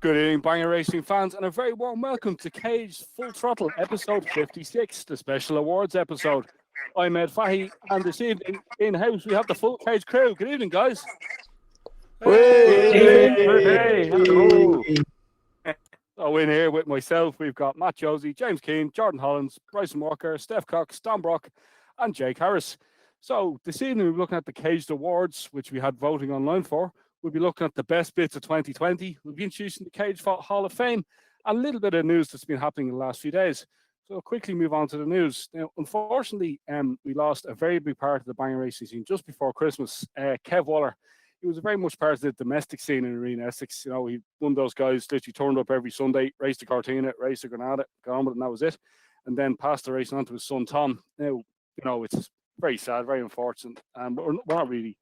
Good evening, Banger Racing fans, and a very warm welcome to Cage Full Throttle, episode 56, the special awards episode. I'm Ed Fahey, and this evening in-house we have the full Cage crew. Good evening, guys. Hey, hello. So in here with myself, we've got Matt Josey, James Keane, Jordan Hollands, Bryson Walker, Steff Cox, Don Brock, and Jake Harris. So this evening we're looking at the Caged Awards, which we had voting online for. We'll be looking at the best bits of 2020. We'll be introducing the Cage Hall of Fame and a little bit of news that's been happening in the last few days. So I'll quickly move on to the news. Now, unfortunately, we lost a very big part of the Banger Racing scene just before Christmas. Kev Waller, he was very much part of the domestic scene in Arena Essex. You know, he one of those guys literally turned up every Sunday, raced a Cortina, raced a Granada, got on with it, and that was it. And then passed the racing on to his son, Tom. Now, you know, it's very sad, very unfortunate. But we're not really,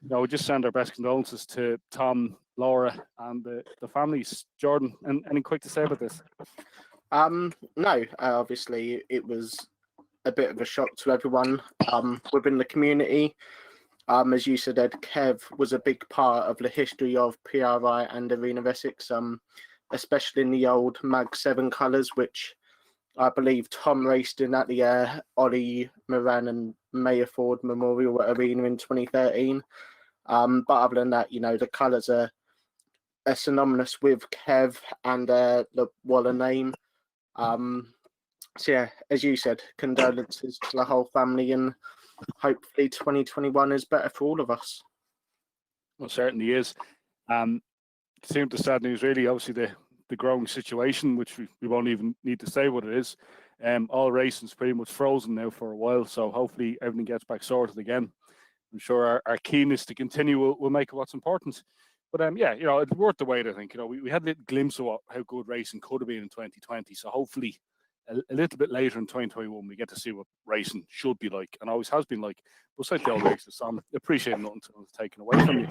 you know, we just send our best condolences to Tom, Laura, and the families. Jordan, and anything quick to say about this? No, obviously it was a bit of a shock to everyone within the community. As you said, Ed, Kev was a big part of the history of PRI and Arena of Essex, especially in the old Mag 7 colours, which I believe Tom raced in at the Ollie Moran and Mayor Ford Memorial Arena in 2013. But other than that, you know, the colours are synonymous with Kev and the Waller name. So yeah, as you said, condolences to the whole family, and hopefully 2021 is better for all of us. Well, certainly is. Seemed the sad news, really. Obviously, the growing situation, which we won't even need to say what it is. All racing's pretty much frozen now for a while, so hopefully everything gets back sorted again. I'm sure our keenness to continue will make it what's important. But yeah, you know, it's worth the wait, I think. You know, we had a little glimpse of how good racing could have been in 2020. So hopefully a little bit later in 2021, we get to see what racing should be like, and always has been like. We'll say the old races, so I'm appreciating nothing until it's taken away from you.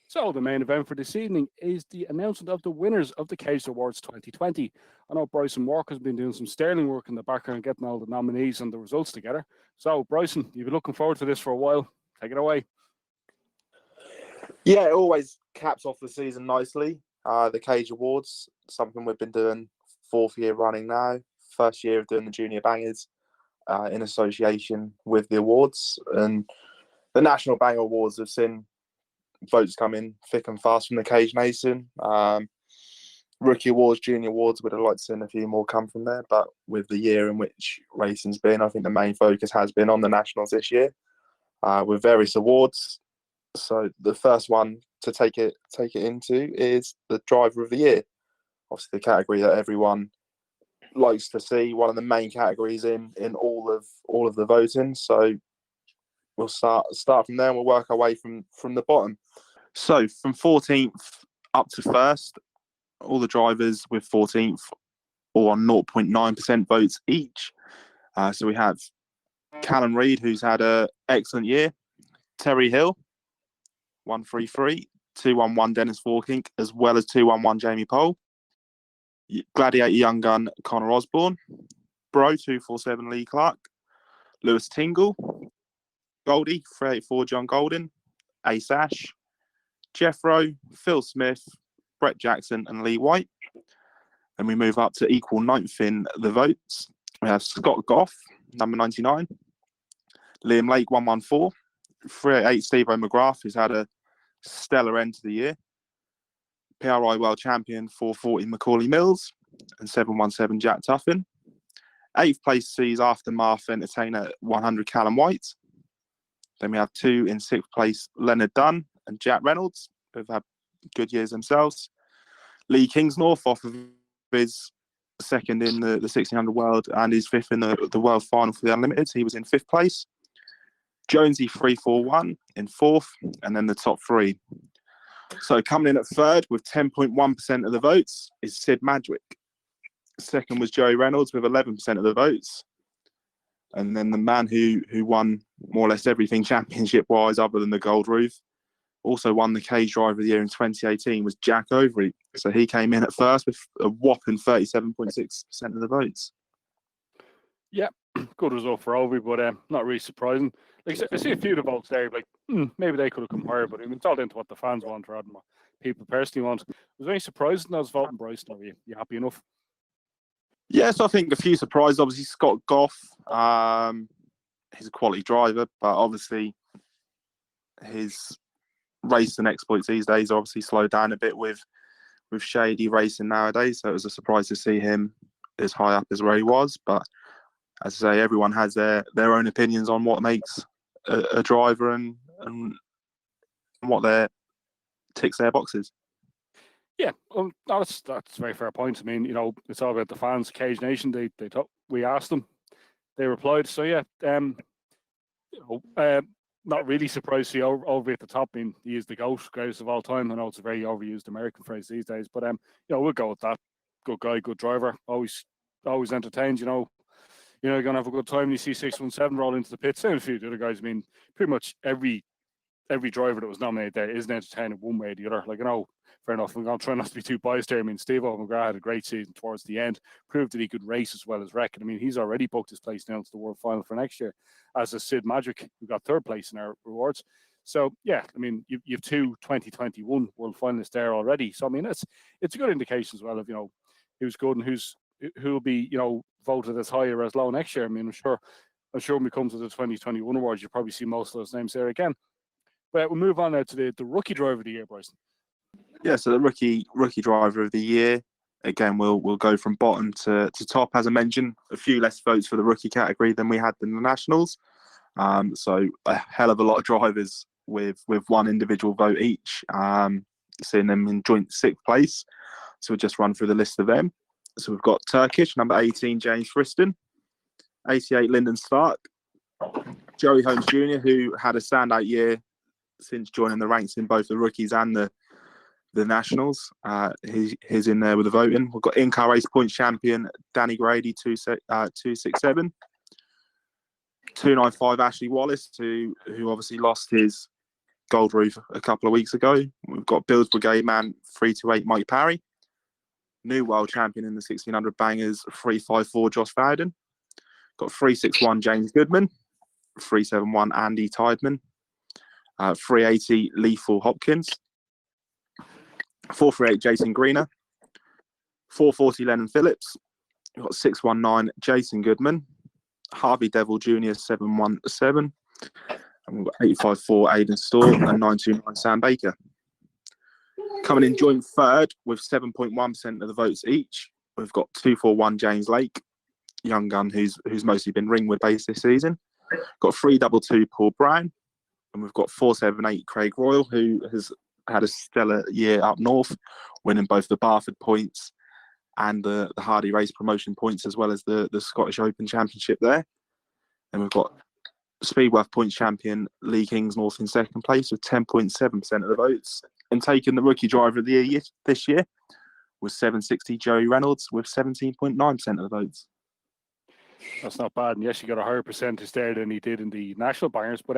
So the main event for this evening is the announcement of the winners of the Caged Awards 2020. I know Bryson Walker's been doing some sterling work in the background, getting all the nominees and the results together. So Bryson, you've been looking forward to this for a while. Take it away. Yeah, it always caps off the season nicely. The Cage Awards, something we've been doing 4th year running now. First year of doing the Junior Bangers in association with the awards. And the National Banger Awards have seen votes come in thick and fast from the Cage Nation. Rookie Awards, Junior Awards, we'd have liked to see a few more come from there. But with the year in which racing's been, I think the main focus has been on the Nationals this year with various awards. So the first one to take it into is the Driver of the Year. Obviously, the category that everyone likes to see, one of the main categories in all of the voting. So we'll start from there, and we'll work our way from the bottom. So from 14th up to 1st, all the drivers with 14th all on 0.9% votes each. So we have Callum Reid, who's had an excellent year. Terry Hill, 133, 211 Dennis Forking, as well as 211 Jamie Pole. Gladiator Young Gun Connor Osborne, Bro 247 Lee Clark, Lewis Tingle, Goldie 384 John Golden, Ace Ash, Jeffro, Phil Smith, Brett Jackson, and Lee White. Then we move up to equal 9th in the votes. We have Scott Goff, number 99, Liam Lake 114, 388 Steve McGrath, who's had a stellar end to the year. PRI World Champion 440 Macaulay Mills and 717 Jack Tuffin. 8th place sees Aftermath Entertainer 100 Callum White. Then we have 2 in 6th place Leonard Dunn and Jack Reynolds, who've had good years themselves. Lee Kingsnorth off of his 2nd in the 1600 World and his 5th in the World Final for the Unlimited. He was in 5th place. Jonesy 341 in 4th, and then the top 3. So coming in at 3rd with 10.1% of the votes is Sid Madwick. 2nd was Joey Reynolds with 11% of the votes. And then the man who won more or less everything championship-wise other than the Gold Roof, also won the Cage Driver of the Year in 2018, was Jack Overy. So he came in at 1st with a whopping 37.6% of the votes. Yeah, good result for Overy, but not really surprising. Like I see a few of the votes there, like maybe they could have come higher, but I mean, it's all down to what the fans want rather than what people personally want. Was there any surprise in those voting, Bryson? Are you happy enough? Yes, I think a few surprises. Obviously, Scott Goff, he's a quality driver, but obviously his racing exploits these days obviously slowed down a bit with shady racing nowadays. So it was a surprise to see him as high up as where he was. But as I say, everyone has their own opinions on what makes a driver and what ticks their boxes. Yeah, that's a very fair point. I mean, it's all about the fans. Cage Nation, we asked them, they replied. So yeah, not really surprised to see over at the top. I mean, he is the GOAT, greatest of all time. I know it's a very overused American phrase these days, but we'll go with that. Good guy, good driver, always entertained. You're gonna have a good time. You see 617 roll into the pit. Same as a few of the other guys. I mean, pretty much every driver that was nominated there isn't entertaining one way or the other. Like, fair enough. I'm going to try not to be too biased here. I mean, Steve McGrath had a great season towards the end, proved that he could race as well as wreck. I mean, he's already booked his place now to the World Final for next year, as is Sid Magic, who got third place in our rewards. So, yeah, I mean, you have two 2021 World Finalists there already. So, I mean, it's a good indication as well of, who's good and who'll be, voted as high or as low next year. I mean, I'm sure when we come to the 2021 awards, you'll probably see most of those names there again. But we'll move on now to the rookie driver of the year, Bryson. Yeah, so the rookie driver of the year, again, we'll go from bottom to top. As I mentioned, a few less votes for the rookie category than we had in the Nationals. So a hell of a lot of drivers with one individual vote each, seeing them in joint 6th place. So we'll just run through the list of them. So we've got Turkish, number 18, James Friston, 88, Lyndon Stark, Joey Holmes Jr., who had a standout year since joining the ranks in both the rookies and the Nationals. He's in there with the voting. We've got in-car race points champion Danny Grady, 267. 295 Ashley Wallace, who obviously lost his gold roof a couple of weeks ago. We've got Bills Brigade man 328 Mike Parry. New world champion in the 1600 bangers 354 Josh Fowden. Got 361 James Goodman. 371 Andy Tideman. 380 Lethal Hopkins. 438 Jason Greener, 440 Lennon Phillips. We've got 619 Jason Goodman, Harvey Devil Jr. 717, and we've got 854 Aidan Storr and 929 Sam Baker. Coming in joint third with 7.1% of the votes each, we've got 241 James Lake, young gun who's mostly been Ringwood based this season. Got 322 Paul Brown, and we've got 478 Craig Royal, who has had a stellar year up north, winning both the Barford points and the Hardy Race promotion points, as well as the Scottish Open Championship there. And we've got Speedworth points champion Lee Kingsnorth in 2nd place with 10.7% of the votes. And taking the rookie driver of the year this year was 760 Joey Reynolds with 17.9% of the votes. That's not bad. And yes, you got a higher percentage there than he did in the national bangers. But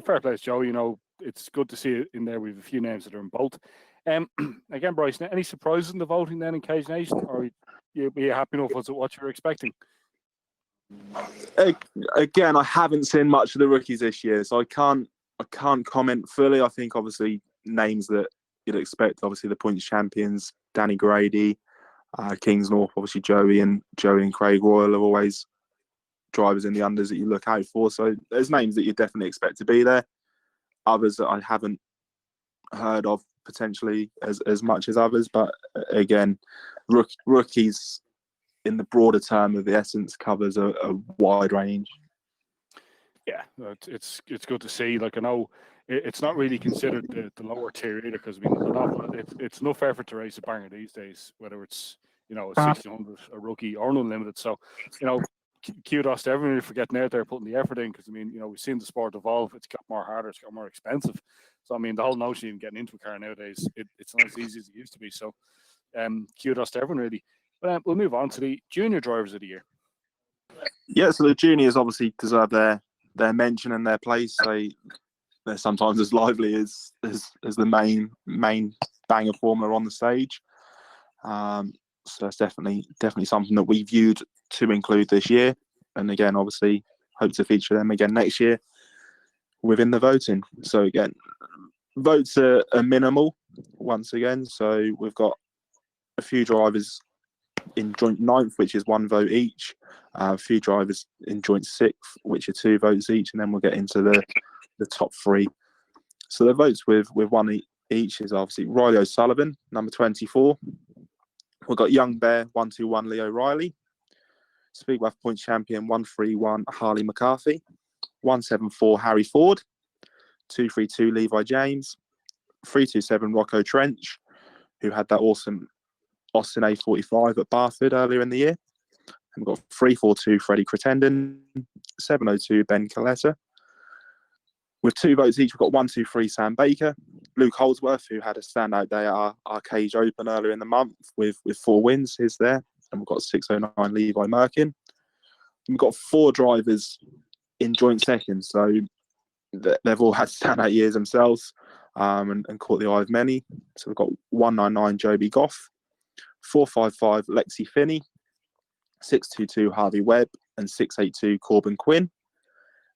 fair play to Joe. It's good to see it in there. We have a few names that are in both. Again, Bryson, any surprises in the voting then in Cage Nation, or are you happy enough with what you were expecting? Again, I haven't seen much of the rookies this year, so I can't comment fully. I think obviously names that you'd expect, obviously the points champions, Danny Grady, Kingsnorth, obviously Joey and Craig Royal are always drivers in the unders that you look out for. So there's names that you definitely expect to be there. Others that I haven't heard of potentially as much as others, but again, rookies in the broader term of the essence covers a wide range. Yeah, it's good to see. Like, I know it's not really considered the lower tier either, because it's enough effort to race a banger these days, whether it's a 1600, a rookie, or an unlimited. So kudos to everyone for getting out there, putting the effort in, because we've seen the sport evolve. It's got more harder, it's got more expensive. So the whole notion of getting into a car nowadays, it's not as easy as it used to be. So kudos to everyone really. But we'll move on to the junior drivers of the year. Yeah, so the juniors obviously deserve their mention and their place. They're sometimes as lively as the main banger formula on the stage. So that's definitely something that we viewed to include this year. And again, obviously, hope to feature them again next year within the voting. So again, votes are minimal. once again. So we've got a few drivers in joint ninth, which is 1 vote each. A few drivers in joint sixth, which are 2 votes each, and then we'll get into the top 3. So the votes with 1 each is obviously Riley O'Sullivan, number 24. We've got Young Bear, 121 Leo Riley. Speedway Points Champion, 131 Harley McCarthy. 174 Harry Ford. 232 Levi James. 327 Rocco Trench, who had that awesome Austin A45 at Barford earlier in the year. And we've got 342 Freddie Crittenden. 702 Ben Coletta. With 2 votes each, we've got 123 Sam Baker. Luke Holdsworth, who had a standout day at our cage open earlier in the month with 4 wins, is there. And we've got 609 Levi Merkin. And we've got 4 drivers in joint second, so they've all had standout years themselves and caught the eye of many. So we've got 199 Joby Goff, 455 Lexi Finney, 622 Harvey Webb, and 682 Corbin Quinn.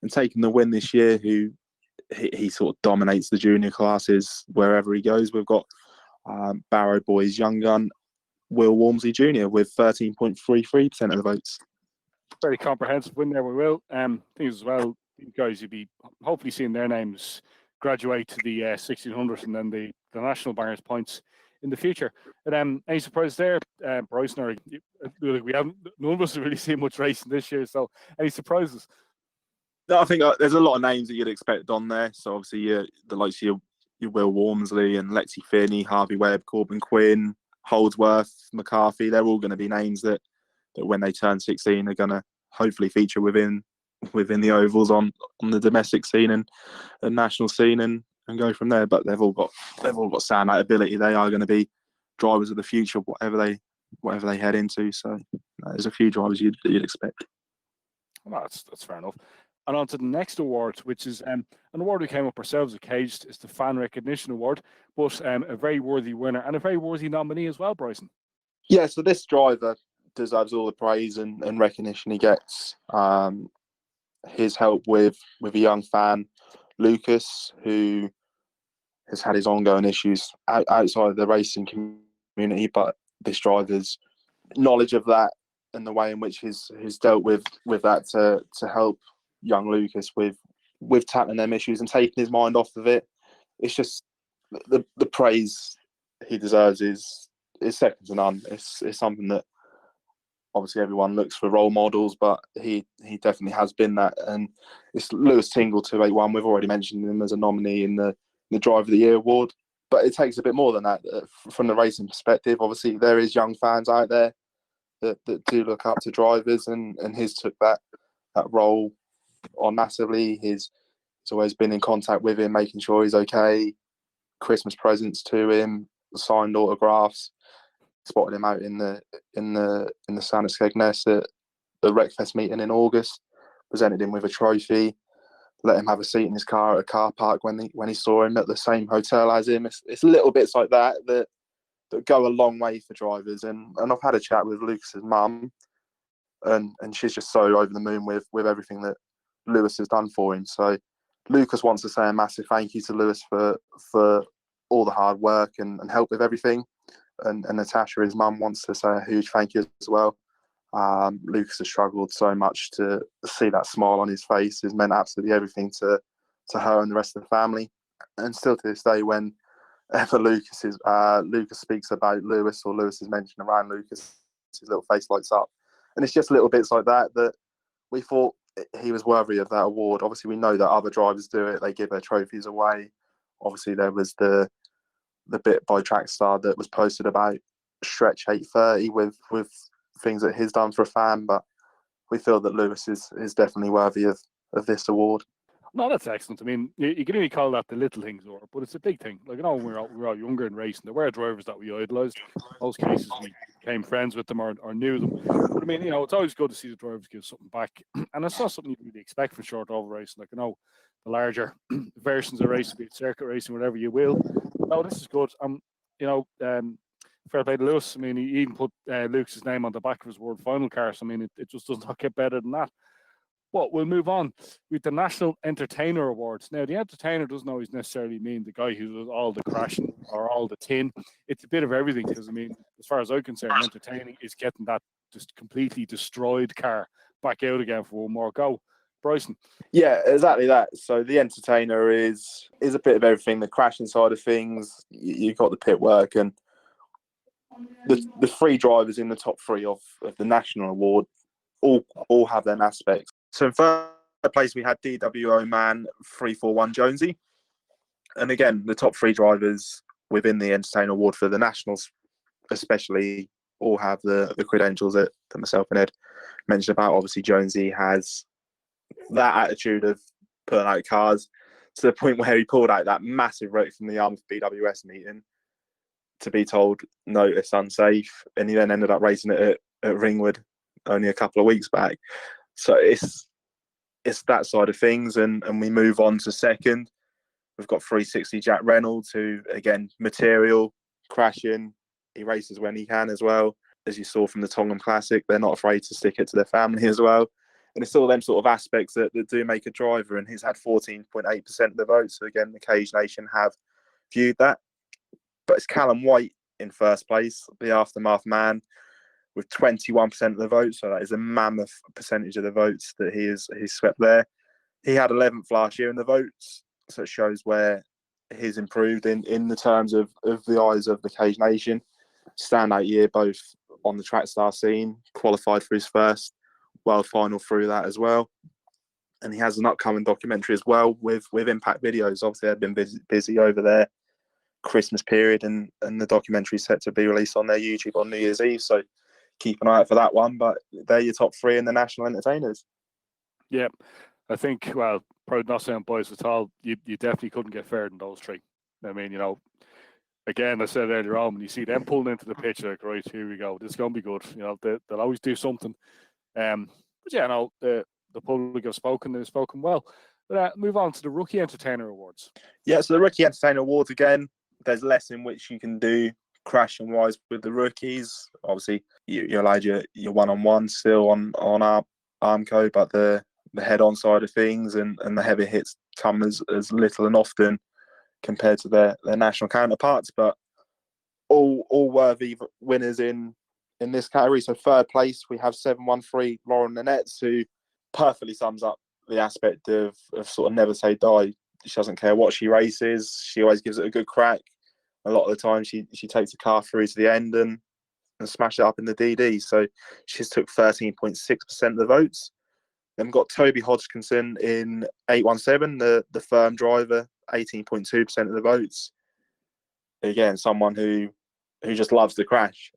And taking the win this year, who he sort of dominates the junior classes wherever he goes. We've got Barrow Boys young gun Will Walmsley Jr. with 13.33% of the votes. Very comprehensive win there, we will. Things as well, you guys, you'll be hopefully seeing their names graduate to the 1600 and then the national bangers points in the future. And any surprise there, Bryson? Or we haven't, none of us have really seen much racing this year, so any surprises? No, I think there's a lot of names that you'd expect on there. So obviously, the likes of your Will Walmsley and Lexi Finney, Harvey Webb, Corbin Quinn, Holdsworth, McCarthy. They're all going to be names that when they turn 16 are going to hopefully feature within the ovals on the domestic scene and national scene and go from there. But they've all got standout ability. They are going to be drivers of the future, whatever they head into. So there's a few drivers you'd expect. Well, that's fair enough. And on to the next award, which is an award we came up ourselves at Caged. It's the Fan Recognition Award, but a very worthy winner and a very worthy nominee as well, Bryson. Yeah, so this driver deserves all the praise and recognition he gets. His help with a young fan, Lucas, who has had his ongoing issues outside of the racing community, but this driver's knowledge of that and the way in which he's dealt with that to help young Lucas with tackling them issues and taking his mind off of it. It's just the praise he deserves is second to none. It's something that obviously everyone looks for role models, but he definitely has been that. And it's Lewis Tingle 281. We've already mentioned him as a nominee in the Driver of the Year award, but it takes a bit more than that from the racing perspective. Obviously, there is young fans out there that do look up to drivers, and his took that role on massively. He's always been in contact with him, making sure he's okay. Christmas presents to him, signed autographs. Spotted him out in the Santa Skegness at the Wreckfest meeting in August. Presented him with a trophy. Let him have a seat in his car at a car park when he saw him at the same hotel as him. It's little bits like that go a long way for drivers. And I've had a chat with Lucas's mum, and she's just so over the moon with everything that Lewis has done for him. So Lucas wants to say a massive thank you to Lewis for all the hard work and help with everything. And Natasha, his mum, wants to say a huge thank you as well. Lucas has struggled so much to see that smile on his face. Has meant absolutely everything to her and the rest of the family. And still to this day, whenever Lucas speaks about Lewis or Lewis is mentioned around Lucas, his little face lights up. And it's just little bits like that we thought he was worthy of that award. Obviously, we know that other drivers do it. They give their trophies away. Obviously, there was the bit by Trackstar that was posted about Stretch 830 with things that he's done for a fan, but we feel that Lewis is definitely worthy of this award. No, that's excellent. I mean, you can only call that the little things, but it's a big thing. Like, when we were all younger in racing, there were drivers that we idolised. In most cases, we became friends with them or knew them. But I mean, it's always good to see the drivers give something back. And it's not something you really expect from short oval racing. Like, the larger versions of racing, be it circuit racing, whatever you will. No, this is good. Fair play to Lewis. I mean, he even put Lucas's name on the back of his World Final car. So, I mean, it just does not get better than that. But we'll move on with the National Entertainer Awards. Now, the entertainer doesn't always necessarily mean the guy who does all the crashing or all the tin. It's a bit of everything because, I mean, as far as I'm concerned, entertaining is getting that just completely destroyed car back out again for one more go. Bryson. Yeah, exactly that. So the entertainer is a bit of everything. The crashing side of things, you've got the pit work, and the three drivers in the top three of the national award all have their aspects. So in third place we had DWO Man 341 Josey, and again the top three drivers within the entertainer award for the nationals, especially, all have the credentials that myself and Ed mentioned about. Obviously, Josey has that attitude of putting out cars to the point where he pulled out that massive wreck from the Arms BWS meeting to be told, no, it's unsafe. And he then ended up racing it at Ringwood only a couple of weeks back. So it's that side of things. And we move on to second. We've got 360 Jack Reynolds, who, again, material, crashing. He races when he can as well. As you saw from the Tongham Classic, they're not afraid to stick it to their family as well. And it's all them sort of aspects that do make a driver. And he's had 14.8% of the votes. So again, the Cage Nation have viewed that. But it's Callum White in first place, the Aftermath man, with 21% of the votes. So that is a mammoth percentage of the votes that he's swept there. He had 11th last year in the votes. So it shows where he's improved in the terms of the eyes of the Cage Nation. Standout year, both on the track star scene, qualified for his first world final through that as well. And he has an upcoming documentary as well with Impact Videos. Obviously, they've been busy over their Christmas period, and the documentary is set to be released on their YouTube on New Year's Eve. So keep an eye out for that one. But they're your top three in the national entertainers. Yeah, I think, well, proud not saying boys at all, you definitely couldn't get fairer than those three. I mean, you know, again, I said earlier on, when you see them pulling into the pitch, like, right, here we go, this is going to be good. You know, they'll always do something. But yeah, no, the public have spoken, they've spoken well. But move on to the Rookie Entertainer Awards. Yeah, so the Rookie Entertainer Awards, again, there's less in which you can do crashing wise with the rookies. Obviously, you're allowed your one-on-one still on our Armco, but the head-on side of things and the heavy hits come as little and often compared to their national counterparts. But all worthy winners in this category. So third place, we have 713 Lynettes, who perfectly sums up the aspect of sort of never say die. She doesn't care what she races. She always gives it a good crack. A lot of the time, she takes the car through to the end and smash it up in the DD. So she's took 13.6% of the votes. Then we've got Toby Hodgkinson in 817, the firm driver, 18.2% of the votes. Again, someone who just loves to crash,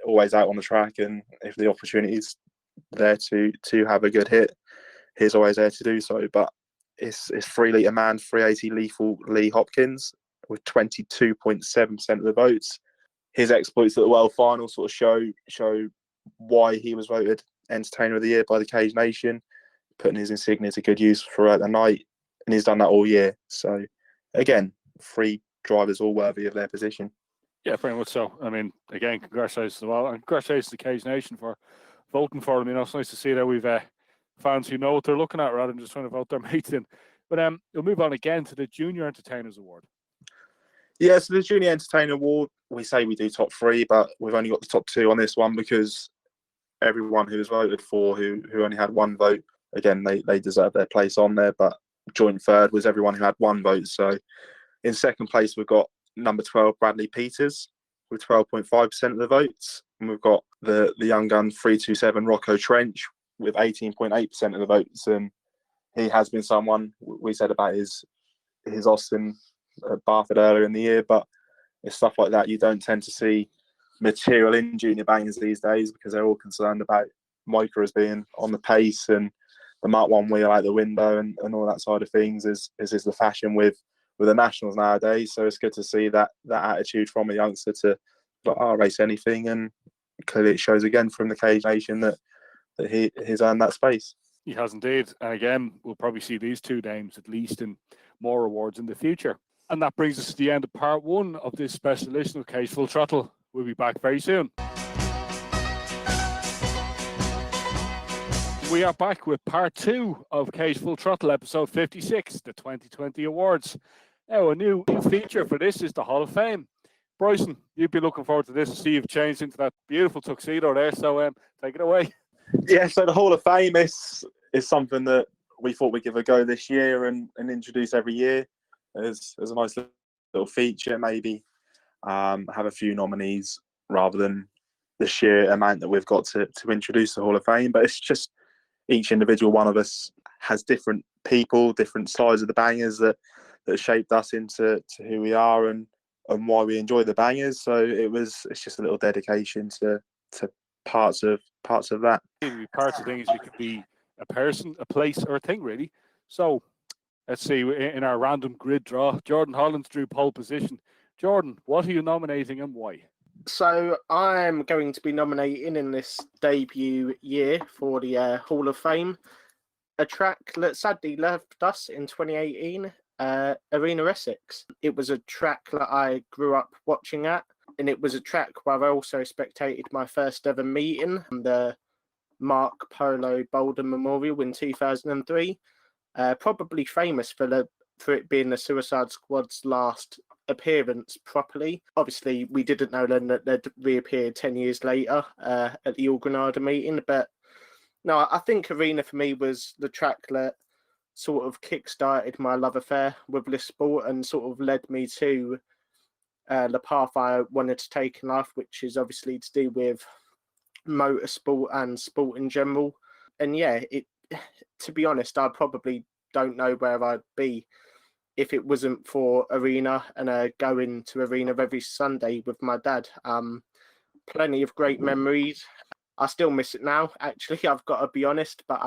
always out on the track, and if the opportunity's there to have a good hit, he's always there to do so. But it's 3 litre man, 380 lethal Lee Hopkins with 22.7% of the votes. His exploits at the World Final sort of show why he was voted Entertainer of the Year by the Cage Nation, putting his insignia to good use throughout the night, and he's done that all year. So again, 3 drivers all worthy of their position. Yeah, very much so. I mean, again, congratulations as well, and congratulations to the Cage Nation for voting for them. You know, it's nice to see that we've fans who know what they're looking at rather than just trying to vote their mates in. But we'll move on again to the Junior Entertainers Award. Yeah, so the Junior Entertainer Award, we say we do top 3, but we've only got the top 2 on this one because everyone who was voted for, who only had 1 vote, again, they deserve their place on there. But joint third was everyone who had 1 vote. So in second place, we've got number 12, Bradley Peters, with 12.5% of the votes. And we've got the young gun 327, Rocco Trench, with 18.8% of the votes. And he has been someone, we said about his Austin at Barford earlier in the year, but it's stuff like that you don't tend to see material in junior bangers these days because they're all concerned about micros being on the pace and the Mark 1 wheel out the window and all that side of things is the fashion with the nationals nowadays. So it's good to see that attitude from a youngster to I'll race anything, and clearly it shows again from the Cage Nation that he's earned that space. He has indeed. And again, we'll probably see these 2 names at least in more awards in the future. And that brings us to the end of part 1 of this special edition of Cage Full Throttle. We'll be back very soon. We are back with part 2 of Cage Full Throttle, episode 56, the 2020 awards. Now, a new feature for this is the Hall of Fame. Bryson, you'd be looking forward to this. See, you've changed into that beautiful tuxedo there, so take it away. Yeah, so the Hall of Fame is something that we thought we'd give a go this year and introduce every year as a nice little feature, maybe have a few nominees rather than the sheer amount that we've got to introduce the Hall of Fame. But it's just each individual one of us has different people, different sides of the bangers that shaped us into who we are and why we enjoy the bangers. So it's just a little dedication to parts of that. Parts of things, it could be a person, a place, or a thing, really. So let's see, in our random grid draw, Jordan Hollands drew pole position. Jordan, what are you nominating and why? So I'm going to be nominating in this debut year for the Hall of Fame a track that sadly left us in 2018, Arena Essex. It was a track that I grew up watching at, and it was a track where I also spectated my first ever meeting, the Mark Polo Boulder Memorial in 2003. Probably famous for it being the Suicide Squad's last appearance properly. Obviously, we didn't know then that they'd reappeared 10 years later at the All Granada meeting, but no, I think Arena for me was the track that sort of kick-started my love affair with this sport and sort of led me to the path I wanted to take in life, which is obviously to do with motorsport and sport in general. And yeah, to be honest, I probably don't know where I'd be if it wasn't for Arena and going to Arena every Sunday with my dad. Plenty of great memories. I still miss it now, actually, I've got to be honest. But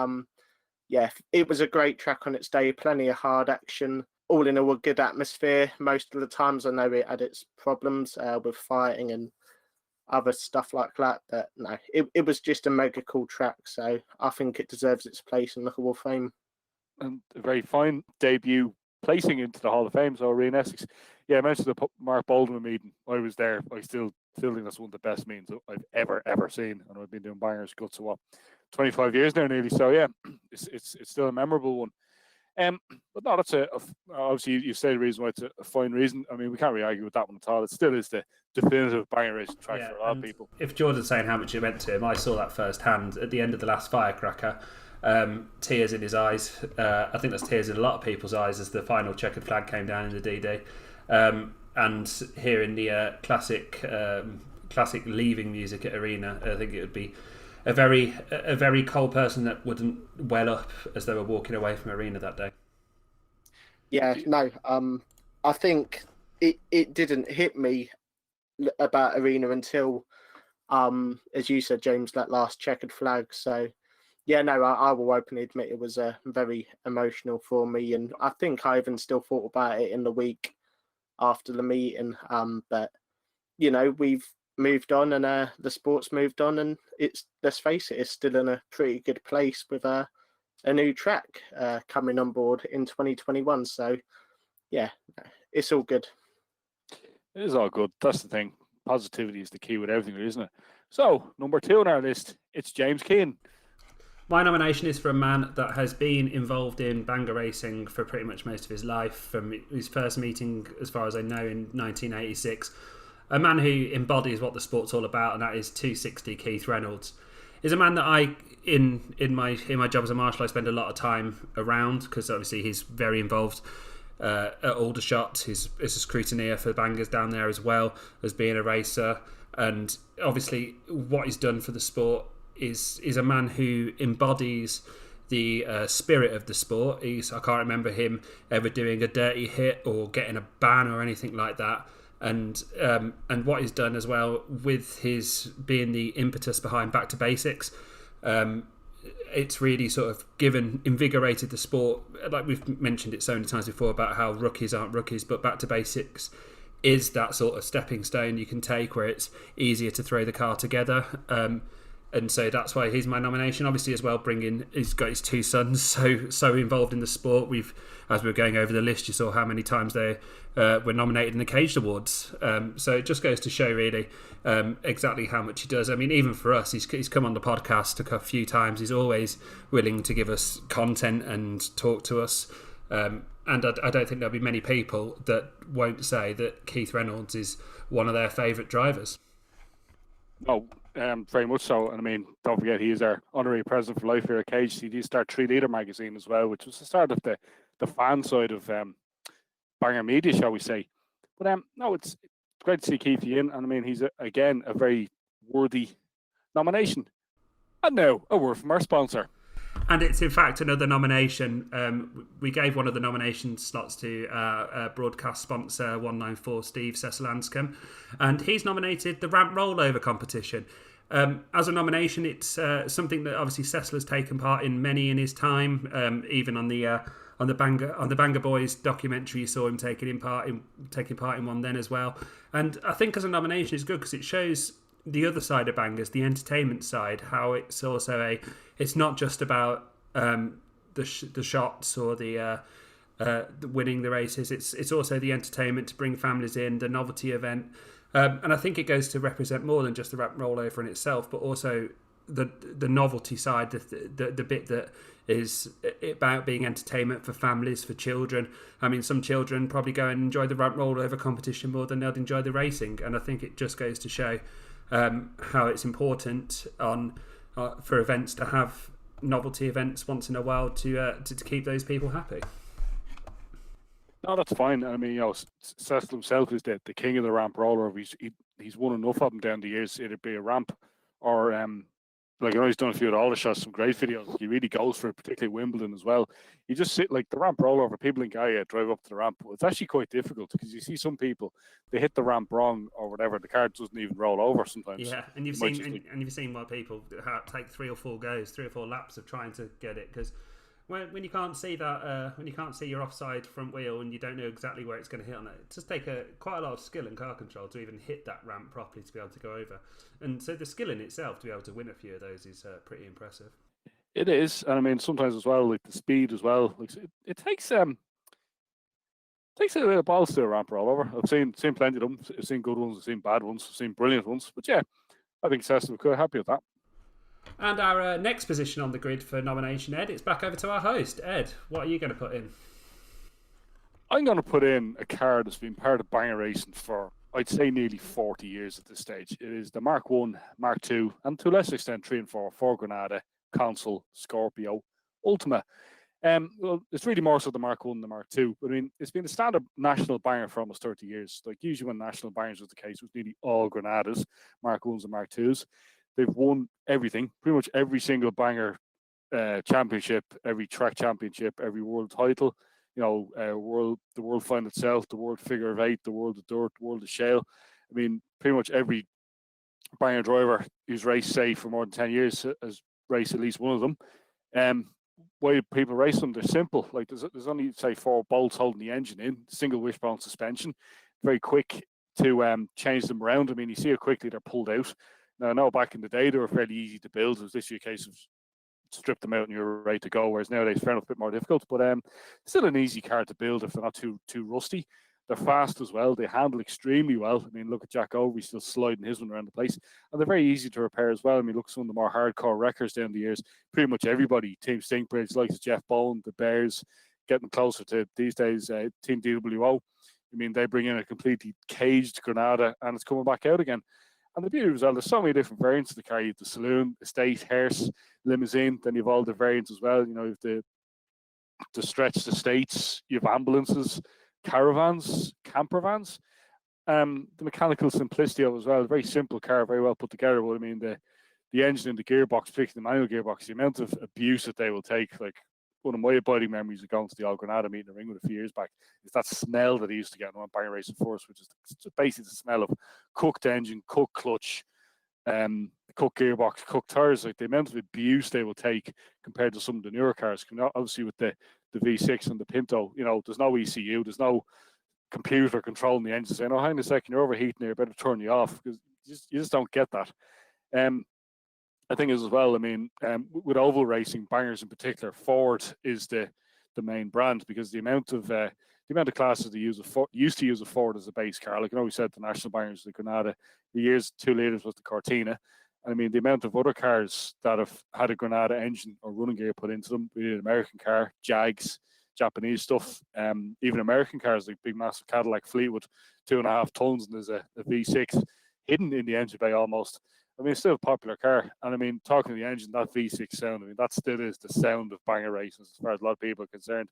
yeah, it was a great track on its day. Plenty of hard action. All in all, a good atmosphere. Most of the times I know it had its problems with fighting and other stuff like that. But no, it was just a mega cool track. So I think it deserves its place in the Hall of Fame. And a very fine debut placing into the Hall of Fame. So Arena Essex. Yeah, I mentioned the Mark Baldwin meeting. I was there. I still think that's one of the best meetings I've ever seen. And I've been doing bangers guts of 25 years now nearly. So yeah, it's still a memorable one. But no, that's obviously you say the reason why it's a fine reason. I mean, we can't really argue with that one at all. It still is the definitive banger racing track for a lot of people. If Jordan's saying how much it meant to him, I saw that firsthand at the end of the last Firecracker. Tears in his eyes. I think there's tears in a lot of people's eyes as the final checkered flag came down in the D-Day. And hearing the classic leaving music at Arena, I think it would be a very cold person that wouldn't well up as they were walking away from Arena that day. Yeah, no, I think it didn't hit me about Arena until, as you said, James, that last checkered flag. So, yeah, no, I will openly admit it was very emotional for me, and I think I even still thought about it in the week after the meeting. But you know, we've moved on, and the sport's moved on, and let's face it, it's still in a pretty good place with a new track coming on board in 2021. So yeah, it's all good. It is all good. That's the thing. Positivity is the key with everything, isn't it? So number 2 on our list, it's James Keane. My nomination is for a man that has been involved in banger racing for pretty much most of his life, from his first meeting, as far as I know, in 1986. A man who embodies what the sport's all about, and that is 260 Keith Reynolds. Is a man that I, in my job as a marshal, I spend a lot of time around, because obviously he's very involved at Aldershot. He's a scrutineer for the bangers down there, as well as being a racer. And obviously what he's done for the sport is a man who embodies the spirit of the sport. I can't remember him ever doing a dirty hit or getting a ban or anything like that. And what he's done as well with his being the impetus behind Back to Basics, it's really sort of invigorated the sport. Like we've mentioned it so many times before about how rookies aren't rookies, but Back to Basics is that sort of stepping stone you can take where it's easier to throw the car together. And so that's why he's my nomination. Obviously, as well, he's got his two sons so involved in the sport. As we were going over the list, you saw how many times they were nominated in the Caged Awards. So it just goes to show really exactly how much he does. I mean, even for us, he's come on the podcast a few times. He's always willing to give us content and talk to us. And I don't think there'll be many people that won't say that Keith Reynolds is one of their favourite drivers. No, very much so. And I mean, don't forget, he is our honorary president for life here at Cage. He did start 3 Litre magazine as well, which was the start of the fan side of Banger Media, shall we say. But no, it's great to see Keithy in. And I mean, he's, again, a very worthy nomination. And now, a word from our sponsor. And it's in fact another nomination. We gave one of the nomination slots to broadcast sponsor 194, Steve Cecil-Anscombe, and he's nominated the ramp rollover competition. As a nomination, it's something that obviously Cecil has taken part in many in his time. Even on the Banger Boys documentary, you saw him taking part in one then as well. And I think as a nomination, it's good because it shows the other side of Bangers, the entertainment side, how it's also it's not just about the shots or the winning the races. It's also the entertainment to bring families in, the novelty event, and I think it goes to represent more than just the ramp rollover in itself, but also the novelty side, the bit that is about being entertainment for families, for children. I mean, some children probably go and enjoy the ramp rollover competition more than they'll enjoy the racing, and I think it just goes to show how it's important for events to have novelty events once in a while to keep those people happy. No, that's fine. I mean, Cecil himself is the king of the ramp roller. He's won enough of them down the years. It'd be a ramp or he's done a few of all the shots, some great videos. He really goes for it, particularly Wimbledon as well. You just sit like the ramp rollover. People think, drive up to the ramp. It's actually quite difficult because you see some people, they hit the ramp wrong or whatever. The car doesn't even roll over sometimes. Yeah, and you've seen why people take 3 or 4 goes, 3 or 4 laps of trying to get it, because when you can't see that, when you can't see your offside front wheel and you don't know exactly where it's going to hit on it, it just takes quite a lot of skill and car control to even hit that ramp properly to be able to go over. And so the skill in itself to be able to win a few of those is pretty impressive. It is, and I mean sometimes as well, like the speed as well. Like it takes a bit of balls to a ramp rollover. I've seen plenty of them. I've seen good ones. I've seen bad ones. I've seen brilliant ones. But yeah, I think Cecil was happy with that. And our next position on the grid for nomination, Ed, it's back over to our host. Ed, what are you going to put in? I'm going to put in a car that's been part of Banger Racing for, I'd say, nearly 40 years at this stage. It is the Mark 1, Mark 2, and to a lesser extent 3 and 4, Ford Granada, Consul, Scorpio, Ultima. Well, it's really more so the Mark 1 and the Mark 2. But I mean, it's been a standard national banger for almost 30 years. Like usually when national bangers was the case, it was nearly all Granadas, Mark 1s and Mark 2s. They've won everything, pretty much every single banger championship, every track championship, every world title, the world final itself, the world figure of 8, the world of dirt, the world of shale. I mean, pretty much every banger driver who's raced, say, for more than 10 years has raced at least one of them. Why do people race them? They're simple. Like there's only, say, 4 bolts holding the engine in, single wishbone suspension, very quick to change them around. I mean, you see how quickly they're pulled out. Now, I know back in the day they were fairly easy to build. It was literally a case of strip them out and you're ready to go. Whereas nowadays, fair enough, a bit more difficult. But still an easy car to build if they're not too rusty. They're fast as well. They handle extremely well. I mean, look at Jack Overy still sliding his one around the place. And they're very easy to repair as well. I mean, look at some of the more hardcore wreckers down the years. Pretty much everybody, Team Stinkbridge, like Jeff Bowen, the Bears, getting closer to these days, Team DWO. I mean, they bring in a completely caged Granada and it's coming back out again. And the beauty as well, there's so many different variants of the car. You have the saloon, estate, hearse, limousine. Then you have all the variants as well. You have the stretched estates. You have ambulances, caravans, camper vans. The mechanical simplicity of it as well. A very simple car, very well put together. But I mean, the engine and the gearbox, particularly the manual gearbox, the amount of abuse that they will take. Like one of my abiding memories of going to the Old Granada meeting in Ringwood a few years back is that smell that he used to get on Banger Racing Force, which is basically the smell of cooked engine, cooked clutch, cooked gearbox, cooked tires. Like the amount of abuse they will take compared to some of the newer cars. Obviously with the V6 and the Pinto, there's no ECU, there's no computer controlling the engine saying, "Oh, hang on a second, you're overheating here, better turn you off," because you just don't get that. I think as well, I mean, with oval racing, bangers in particular, Ford is the main brand, because the amount of classes they used to use a Ford as a base car. Like, we said the national bangers, the Granada, the years 2 litres was the Cortina. And I mean, the amount of other cars that have had a Granada engine or running gear put into them, be it an American car, Jags, Japanese stuff, even American cars like big massive Cadillac Fleetwood, 2.5 tons, and there's a V6 hidden in the engine bay almost. I mean, it's still a popular car. And I mean, talking to the engine, that V6 sound, I mean, that still is the sound of banger racing as far as a lot of people are concerned.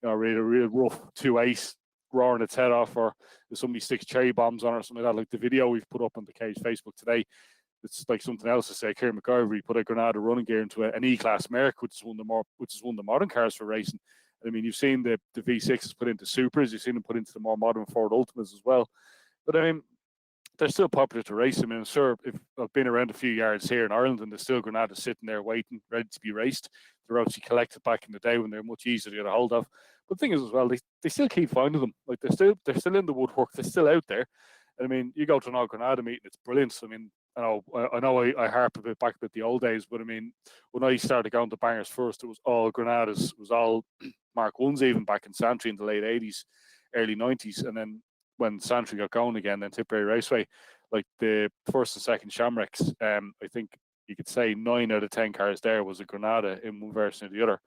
Really a real rough 2.8 roaring its head off, or if somebody sticks cherry bombs on it or something like that. Like the video we've put up on the Cage Facebook today, it's like something else to say. Kieran McIvory put a Granada running gear into an E-Class Merc, which is one of the modern cars for racing. I mean, you've seen the V6s put into Supras, you've seen them put into the more modern Ford Ultimas as well. But I mean, they're still popular to race. I mean, sure, if I've been around a few yards here in Ireland, and there's still Granadas sitting there waiting, ready to be raced. They're obviously collected back in the day when they're much easier to get a hold of. But the thing is as well, they still keep finding them. Like, they're still in the woodwork. They're still out there. And I mean, you go to an old Granada meeting, it's brilliant. I mean, I know I harp a bit back about the old days, but I mean, when I started going to bangers first, it was all Granadas, it was all Mark 1s even back in Santry in the late 80s, early 90s. And then when Santry got going again, then Tipperary Raceway, like the first and second Shamrocks, I think you could say 9 out of 10 cars there was a Granada in one version or the other.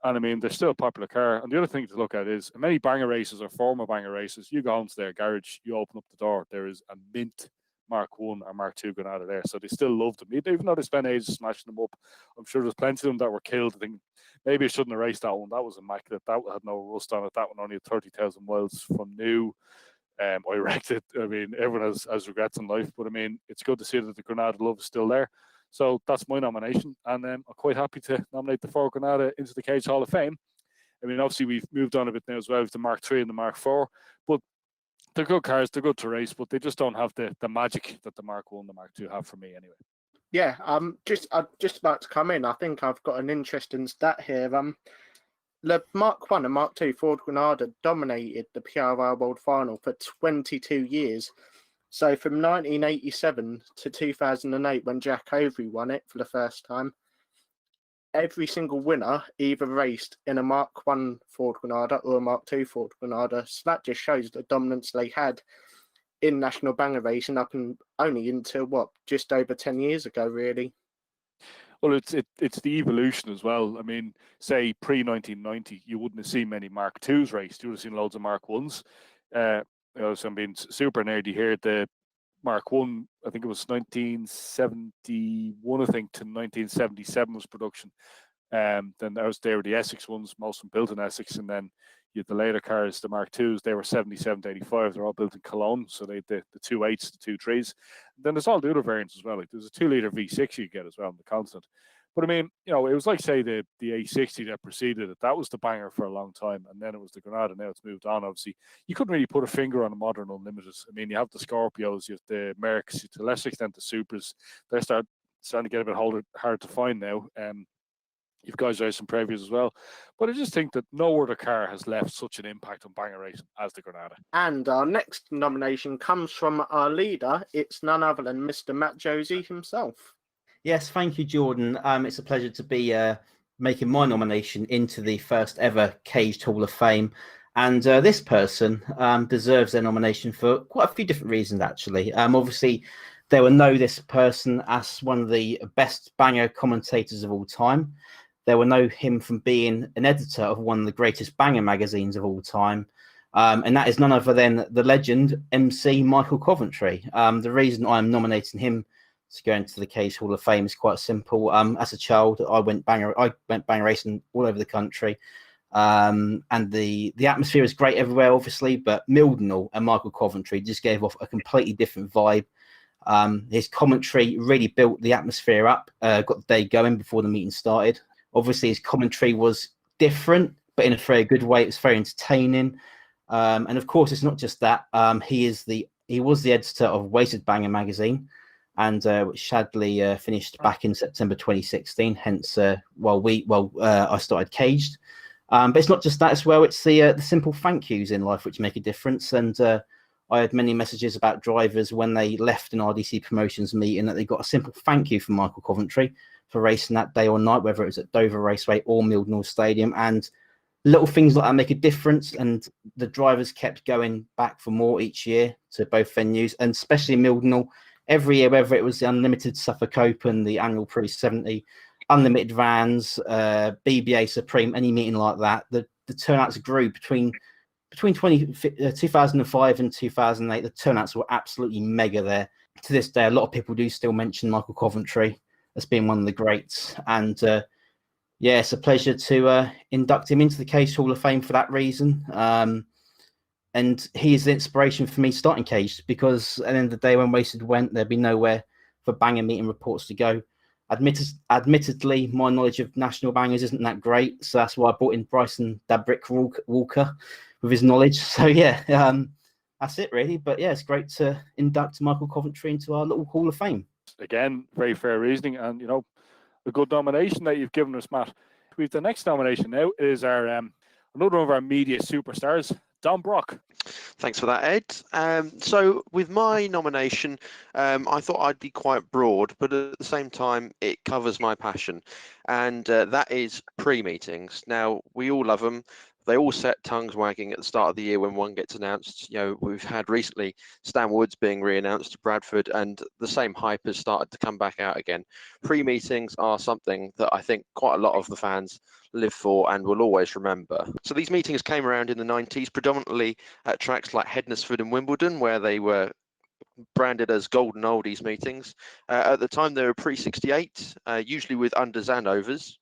And I mean, they're still a popular car. And the other thing to look at is many banger races or former banger races, you go into their garage, you open up the door, there is a mint Mark 1 or Mark 2 Granada there. So they still love them. Even though they spent ages smashing them up, I'm sure there's plenty of them that were killed. I think maybe I shouldn't have raced that one. That was immaculate. That had no rust on it. That one only had 30,000 miles from new. I wrecked it. I mean, everyone has regrets in life, but I mean, it's good to see that the Granada love is still there. So that's my nomination, and I'm quite happy to nominate the Ford Granada into the Cage Hall of Fame. I mean, obviously we've moved on a bit now as well with the Mark III and the Mark IV, but they're good cars, they're good to race, but they just don't have the magic that the Mark I and the Mark II have for me anyway. Yeah, I'm just about to come in. I think I've got an interesting stat here. The Mark I and Mark II Ford Granada dominated the PRR World Final for 22 years. So from 1987 to 2008, when Jack Overy won it for the first time, every single winner either raced in a Mark I Ford Granada or a Mark II Ford Granada. So that just shows the dominance they had in national banger racing up and only until just over 10 years ago, really. Well, it's the evolution as well. I mean, say pre-1990, you wouldn't have seen many Mark IIs raced. You would have seen loads of Mark Is. So I'm being super nerdy here. The Mark I think it was 1971, I think, to 1977 was production. Then they were the Essex ones, most of them built in Essex, and then you had the later cars, the Mark IIs, they were 77 to 85. They're all built in Cologne, so they had the 2.8s, the 2.3s. Then there's all the other variants as well. Like there's a 2-litre V6 you get as well in the Constant. But I mean, it was like, say, the A60 that preceded it. That was the banger for a long time, and then it was the Granada. Now it's moved on. Obviously, you couldn't really put a finger on a modern Unlimited. I mean, you have the Scorpios, you have the Mercs, to a lesser extent the Supras. They're starting to get a bit hard to find now. You've guys racing Previous as well. But I just think that no other car has left such an impact on banger racing as the Granada. And our next nomination comes from our leader. It's none other than Mr. Matt Josey himself. Yes, thank you, Jordan. It's a pleasure to be making my nomination into the first ever Caged Hall of Fame. And this person deserves their nomination for quite a few different reasons, actually. Obviously, they will know this person as one of the best banger commentators of all time. They will know him from being an editor of one of the greatest banger magazines of all time. And that is none other than the legend MC Michael Coventry. The reason I'm nominating him to go into the Cage Hall of Fame is quite simple. As a child, I went banger racing all over the country. And the atmosphere is great everywhere, obviously, but Mildenhall and Michael Coventry just gave off a completely different vibe. His commentary really built the atmosphere up, got the day going before the meeting started. Obviously, his commentary was different, but in a very good way. It was very entertaining. And of course, it's not just that. He was the editor of Wasted Banger magazine, and which sadly finished back in September 2016. Hence, I started Caged. But it's not just that as well. It's the simple thank yous in life which make a difference. And I had many messages about drivers when they left an RDC promotions meeting that they got a simple thank you from Michael Coventry for racing that day or night, whether it was at Dover Raceway or Mildenhall Stadium. And little things like that make a difference. And the drivers kept going back for more each year to both venues, and especially Mildenhall. Every year, whether it was the Unlimited Suffolk Open, the annual Pre 70, Unlimited Vans, BBA Supreme, any meeting like that, the turnouts grew between 2005 and 2008. The turnouts were absolutely mega there. To this day, a lot of people do still mention Michael Coventry as being one of the greats. And yeah, it's a pleasure to induct him into the Cage Hall of Fame for that reason. And he is the inspiration for me starting Cage, because at the end of the day, when Wasted went, there'd be nowhere for banger meeting reports to go. Admittedly, my knowledge of national bangers isn't that great, so that's why I brought in Bryson Dabrick Walker with his knowledge. So yeah, that's it really. But yeah, it's great to induct Michael Coventry into our little Hall of Fame. Again, very fair reasoning, and you know, a good nomination that you've given us, Matt. We've the next nomination now is our another one of our media superstars, Dom Brock. Thanks for that, Ed. So with my nomination, I thought I'd be quite broad, but at the same time, it covers my passion, and that is pre-meetings. Now, we all love them. They all set tongues wagging at the start of the year when one gets announced. You know, we've had recently Stan Woods being re-announced to Bradford, and the same hype has started to come back out again. Pre-meetings are something that I think quite a lot of the fans live for and will always remember. So these meetings came around in the 90s, predominantly at tracks like Hednesford and Wimbledon, where they were branded as golden oldies meetings. At the time, they were pre-68, usually with unders and overs.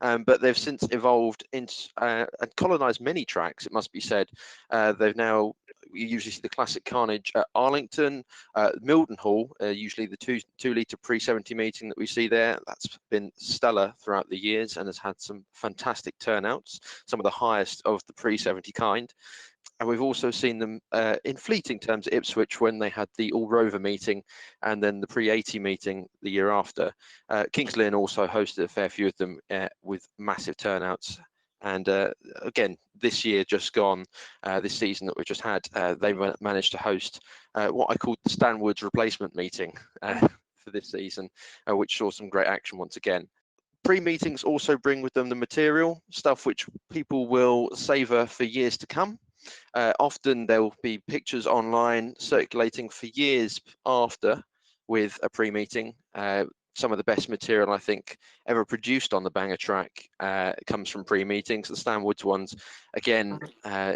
But they've since evolved into and colonised many tracks, it must be said. They've now, you usually see the classic carnage at Arlington, Mildenhall, usually the 2-litre pre-70 meeting that we see there. That's been stellar throughout the years and has had some fantastic turnouts, some of the highest of the pre-70 kind. And we've also seen them in fleeting terms at Ipswich when they had the All Rover meeting and then the pre-80 meeting the year after. Kings Lynn also hosted a fair few of them with massive turnouts. And again, this year just gone, this season that we've just had, they managed to host what I called the Stan Woods replacement meeting for this season, which saw some great action once again. Pre-meetings also bring with them the material, stuff which people will savour for years to come. Often there will be pictures online circulating for years after with a pre-meeting. Some of the best material I think ever produced on the banger track comes from pre-meetings. The Stan Woods ones, again,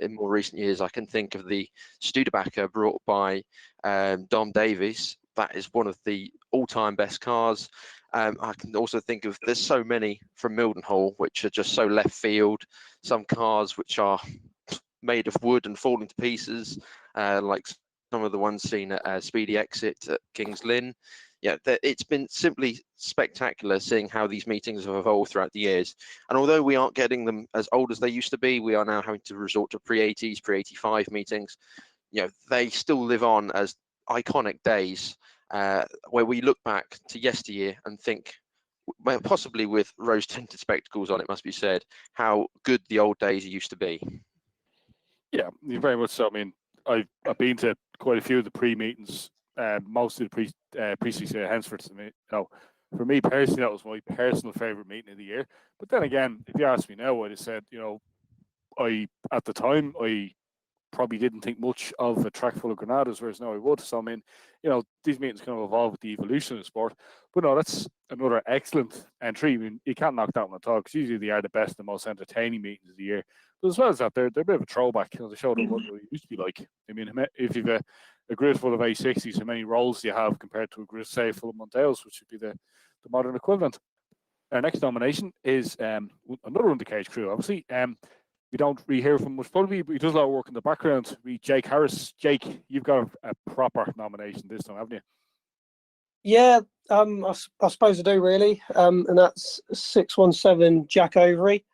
in more recent years, I can think of the Studebaker brought by Dom Davies. That is one of the all-time best cars. I can also think of, there's so many from Mildenhall which are just so left field. Some cars which are made of wood and falling to pieces, like some of the ones seen at Speedy Exit at Kings Lynn. Yeah, it's been simply spectacular seeing how these meetings have evolved throughout the years. And although we aren't getting them as old as they used to be, we are now having to resort to pre-80s, pre-85 meetings. You know, they still live on as iconic days where we look back to yesteryear and think, well, possibly with rose-tinted spectacles on, it must be said, how good the old days used to be. Yeah, very much so. I mean, I've been to quite a few of the pre-meetings, most of the pre-season at Hensford. For me personally, that was my personal favourite meeting of the year. But then again, if you ask me now, I'd have said, you know, at the time, I probably didn't think much of a track full of Granadas, whereas now I would. So, I mean, you know, these meetings kind of evolve with the evolution of the sport. But no, that's another excellent entry. I mean, you can't knock that one at all, because usually they are the best and most entertaining meetings of the year. But as well as that, they're a bit of a throwback. You know, they show them what it used to be like. I mean, if you've a grid full of A60s, how many rolls do you have compared to a grid, say, full of Monteos, which would be the modern equivalent? Our next nomination is another one of the Cage crew, obviously. We don't really hear from much, probably, but he does a lot of work in the background. Jake Harris. Jake, you've got a proper nomination this time, haven't you? Yeah, I suppose I do, really. And that's 617 Jack Overy.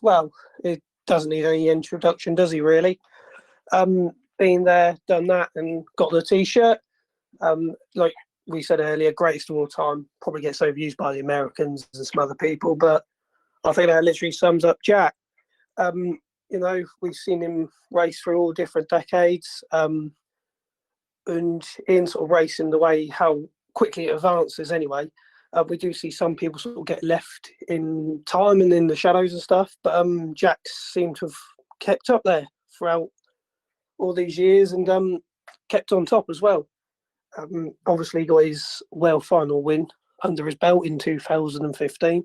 Well, it doesn't need any introduction, does he, really? Been there, done that, and got the T-shirt. Like we said earlier, greatest of all time. Probably gets overused by the Americans and some other people, but I think that literally sums up Jack. You know, we've seen him race through all different decades, and in sort of racing the way how quickly it advances anyway. We do see some people sort of get left in time and in the shadows and stuff, but Jack's seemed to have kept up there throughout all these years and kept on top as well. Obviously got his World final win under his belt in 2015.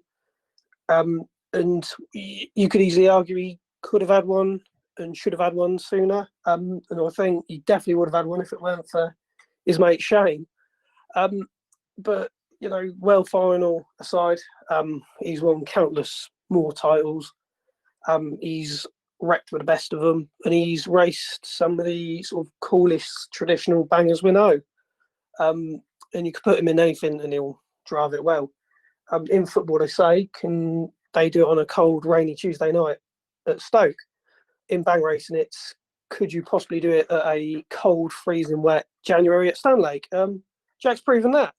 And you could easily argue he could have had one and should have had one sooner. And I think he definitely would have had one if it weren't for his mate Shane. But, you know, World final aside, he's won countless more titles. He's wrecked with the best of them, and he's raced some of the sort of coolest traditional bangers we know. And you could put him in anything and he'll drive it well. In football, they say, can they do it on a cold, rainy Tuesday night at Stoke? In bang racing, it's could you possibly do it at a cold, freezing, wet January at Stanlake? Jack's proven that.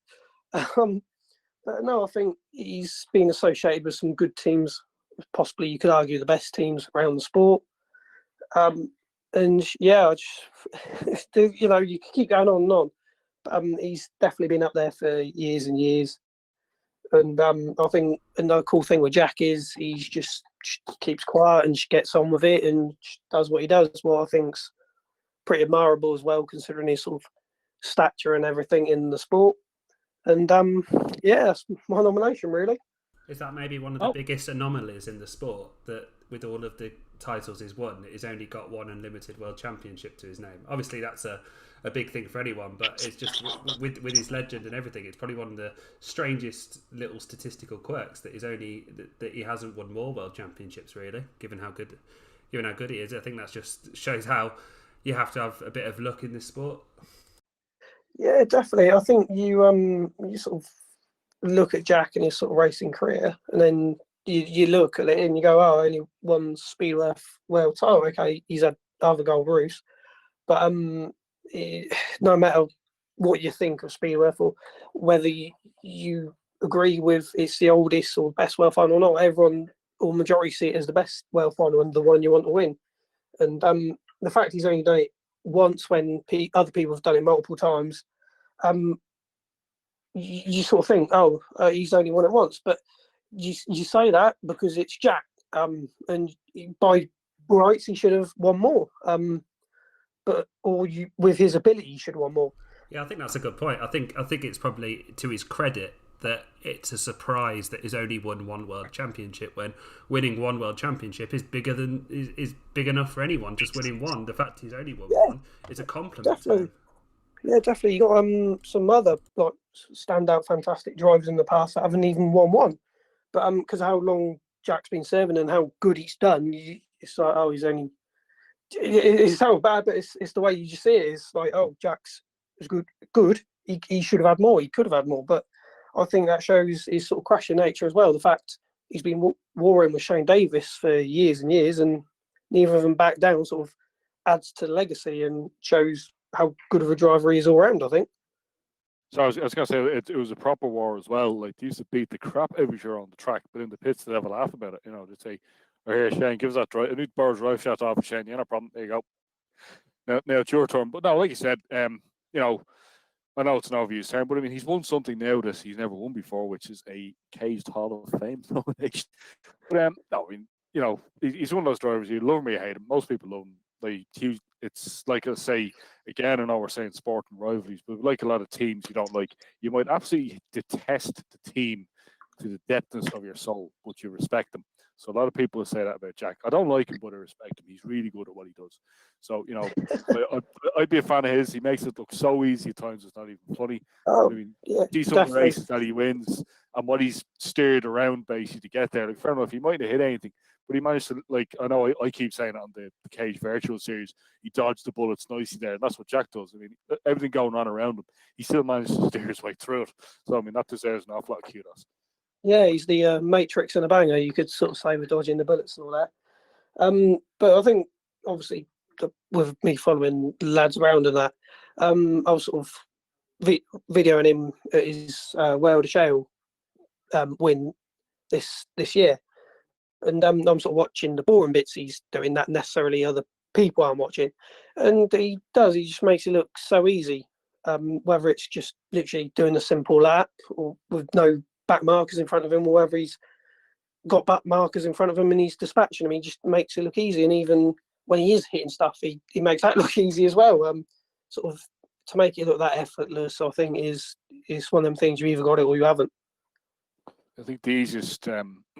But no, I think he's been associated with some good teams, possibly you could argue the best teams around the sport. And yeah, you know, you can keep going on and on. He's definitely been up there for years and years. And I think another cool thing with Jack is he's just keeps quiet and gets on with it and does what he does. What I think's pretty admirable as well, considering his sort of stature and everything in the sport. And yeah, that's my nomination, really. Is that maybe one of the biggest anomalies in the sport, that with all of the titles he's won, he's only got one unlimited world championship to his name? Obviously, that's a big thing for anyone, but it's just with his legend and everything, it's probably one of the strangest little statistical quirks that that he hasn't won more world championships, really, given how good he is. I think that just shows how you have to have a bit of luck in this sport. Yeah, definitely. I think you sort of look at Jack and his sort of racing career, and then you look at it and you go, oh, only one Speedworth world title. Okay, he's had other gold roofs, but no matter what you think of Speedworth or whether you agree with it's the oldest or best world final or not, everyone or majority see it as the best world final and the one you want to win. And the fact he's only done it once when other people have done it multiple times, you sort of think, he's only won it once. But you say that because it's Jack, and by rights he should have won more. With his ability, he should have won more. Yeah, I think that's a good point. I think it's probably to his credit that it's a surprise that he's only won one world championship, when winning one world championship is big enough for anyone. Just winning one, the fact he's only won one is a compliment. Definitely. Yeah, definitely. You got some other like standout fantastic drivers in the past that haven't even won one. But because how long Jack's been serving and how good he's done, it's like, he's only. It sounds bad, but it's the way you just see it. It's like, Jack's is good. He should have had more. He could have had more. But I think that shows his sort of crashing nature as well. The fact he's been warring with Shane Davis for years and years, and neither of them back down, sort of adds to the legacy and shows how good of a driver he is all round, I think. So I was going to say it was a proper war as well. Like, they used to beat the crap out of each other on the track, but in the pits they'd have a laugh about it. You know, they'd say, "Oh, here, Shane, give us that drive. I need Burr's drive shot off, Shane. Yeah, no problem. There you go. Now it's your turn." But no, like you said, you know, I know it's an obvious term, but I mean, he's won something now that he's never won before, which is a Caged Hall of Fame nomination. But no, I mean, you know, he's one of those drivers. You love him or you hate him. Most people love him. Like, it's like I say again. I know we're saying sport and rivalries, but like a lot of teams you don't like, you might absolutely detest the team to the depthness of your soul, but you respect them. So a lot of people say that about Jack. I don't like him, but I respect him. He's really good at what he does. So, you know, I'd be a fan of his. He makes it look so easy at times. It's not even funny. I mean, see some of the races that he wins and what he's steered around basically to get there. Like, fair enough, he might not hit anything, but he managed to, like, I know I keep saying it on the Cage Virtual Series, he dodged the bullets nicely there. And that's what Jack does. I mean, everything going on around him, he still managed to steer his way through it. So, I mean, that deserves an awful lot of kudos. Yeah, he's the Matrix and a banger, you could sort of say, with dodging the bullets and all that. But I think, obviously, with me following lads around and that, I was sort of videoing him at his World of Shale win this year. And I'm sort of watching the boring bits he's doing that necessarily other people aren't watching. And he just makes it look so easy. Whether it's just literally doing a simple lap or with no back markers in front of him, or whether he's got back markers in front of him and he's dispatching him, he just makes it look easy. And even when he is hitting stuff, he makes that look easy as well. Sort of to make it look that effortless, I think is one of them things you either got it or you haven't. I think the easiest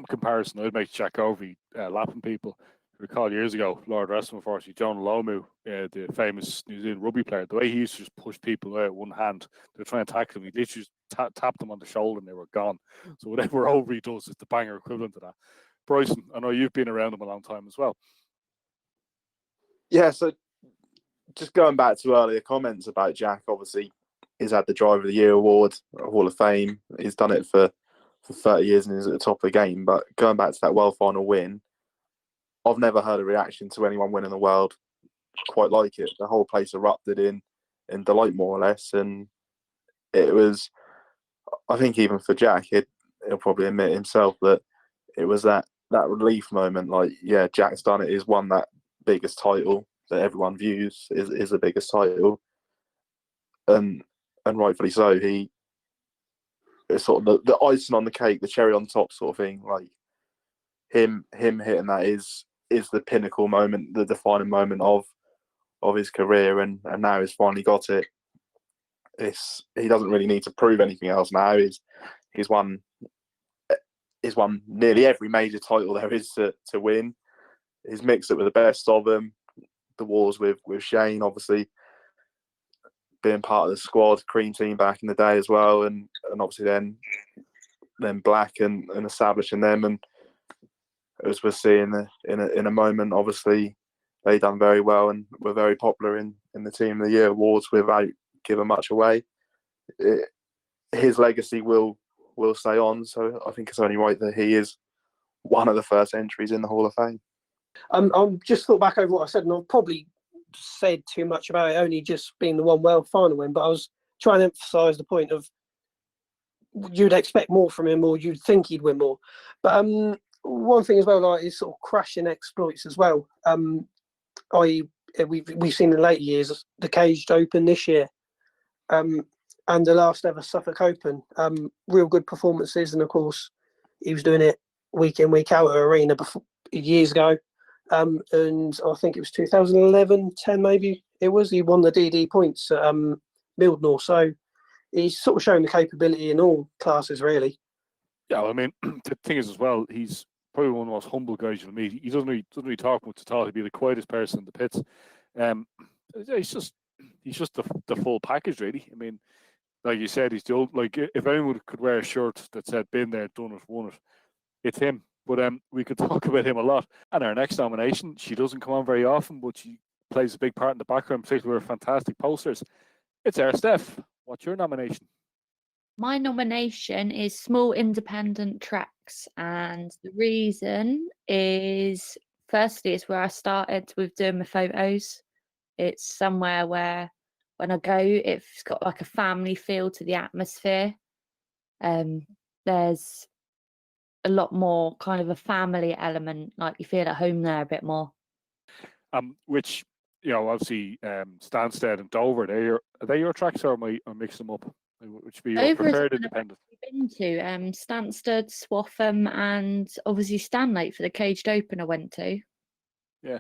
comparison I'd make to Jack Ovey lapping people. I recall years ago, Lord rest him, unfortunately, John Lomu, the famous New Zealand rugby player, the way he used to just push people out with one hand, they're trying to tackle him, he literally just tapped them on the shoulder and they were gone. So whatever Ovey does is the banger equivalent to that. Bryson, I know you've been around him a long time as well. Yeah, so just going back to earlier comments about Jack, obviously he's had the Driver of the Year award, Hall of Fame. He's done it for 30 years and he's at the top of the game. But going back to that World Final win, I've never heard a reaction to anyone winning the world quite like it. The whole place erupted in delight, more or less. And it was, I think even for Jack, he'll probably admit himself that it was that relief moment. Like, yeah, Jack's done it. He's won that biggest title that everyone views is the biggest title. And rightfully so. It's sort of the icing on the cake, the cherry on top sort of thing. Like him hitting that is the pinnacle moment, the defining moment of his career, and now he's finally got it. He doesn't really need to prove anything else now. He's won nearly every major title there is to win. He's mixed it with the best of them. The wars with Shane, obviously being part of the squad, cream team back in the day as well, and obviously then Black and establishing them, and as we're seeing in a moment, obviously they done very well and were very popular in the Team of the Year awards without giving much away. His legacy will stay on, so I think it's only right that he is one of the first entries in the Hall of Fame. I'm just thought back over what I said, and I've probably said too much about it only just being the one World Final win, but I was trying to emphasise the point of you'd expect more from him, or you'd think he'd win more. But one thing as well, like, is sort of crashing exploits as well. We've seen in later years the Caged Open this year, and the last ever Suffolk Open. Real good performances, and of course he was doing it week in, week out at Arena years ago. And I think it was 2011, 10 maybe it was. He won the DD points at Mildnor, so he's sort of showing the capability in all classes, really. Yeah, well, I mean, the thing is as well, he's probably one of the most humble guys you'll meet. He doesn't really talk much at all. He'd be the quietest person in the pits. He's just the full package, really. I mean, like you said, he's the old, like, if anyone could wear a shirt that said "Been there, done it, won it," it's him. But we could talk about him a lot. And our next nomination, she doesn't come on very often, but she plays a big part in the background, particularly with fantastic posters. It's our Steff. What's your nomination? My nomination is Small Independent Tracks, and the reason is, firstly, it's where I started with doing my photos. It's somewhere where when I go, it's got like a family feel to the atmosphere. There's a lot more kind of a family element, like you feel at home there a bit more. Which, obviously Stansted and Dover, are they your tracks, or am I mixing them up? Which be your preferred independent? Been to Stansted, Swaffham, and obviously Stanlake for the Caged Open I went to. Yeah.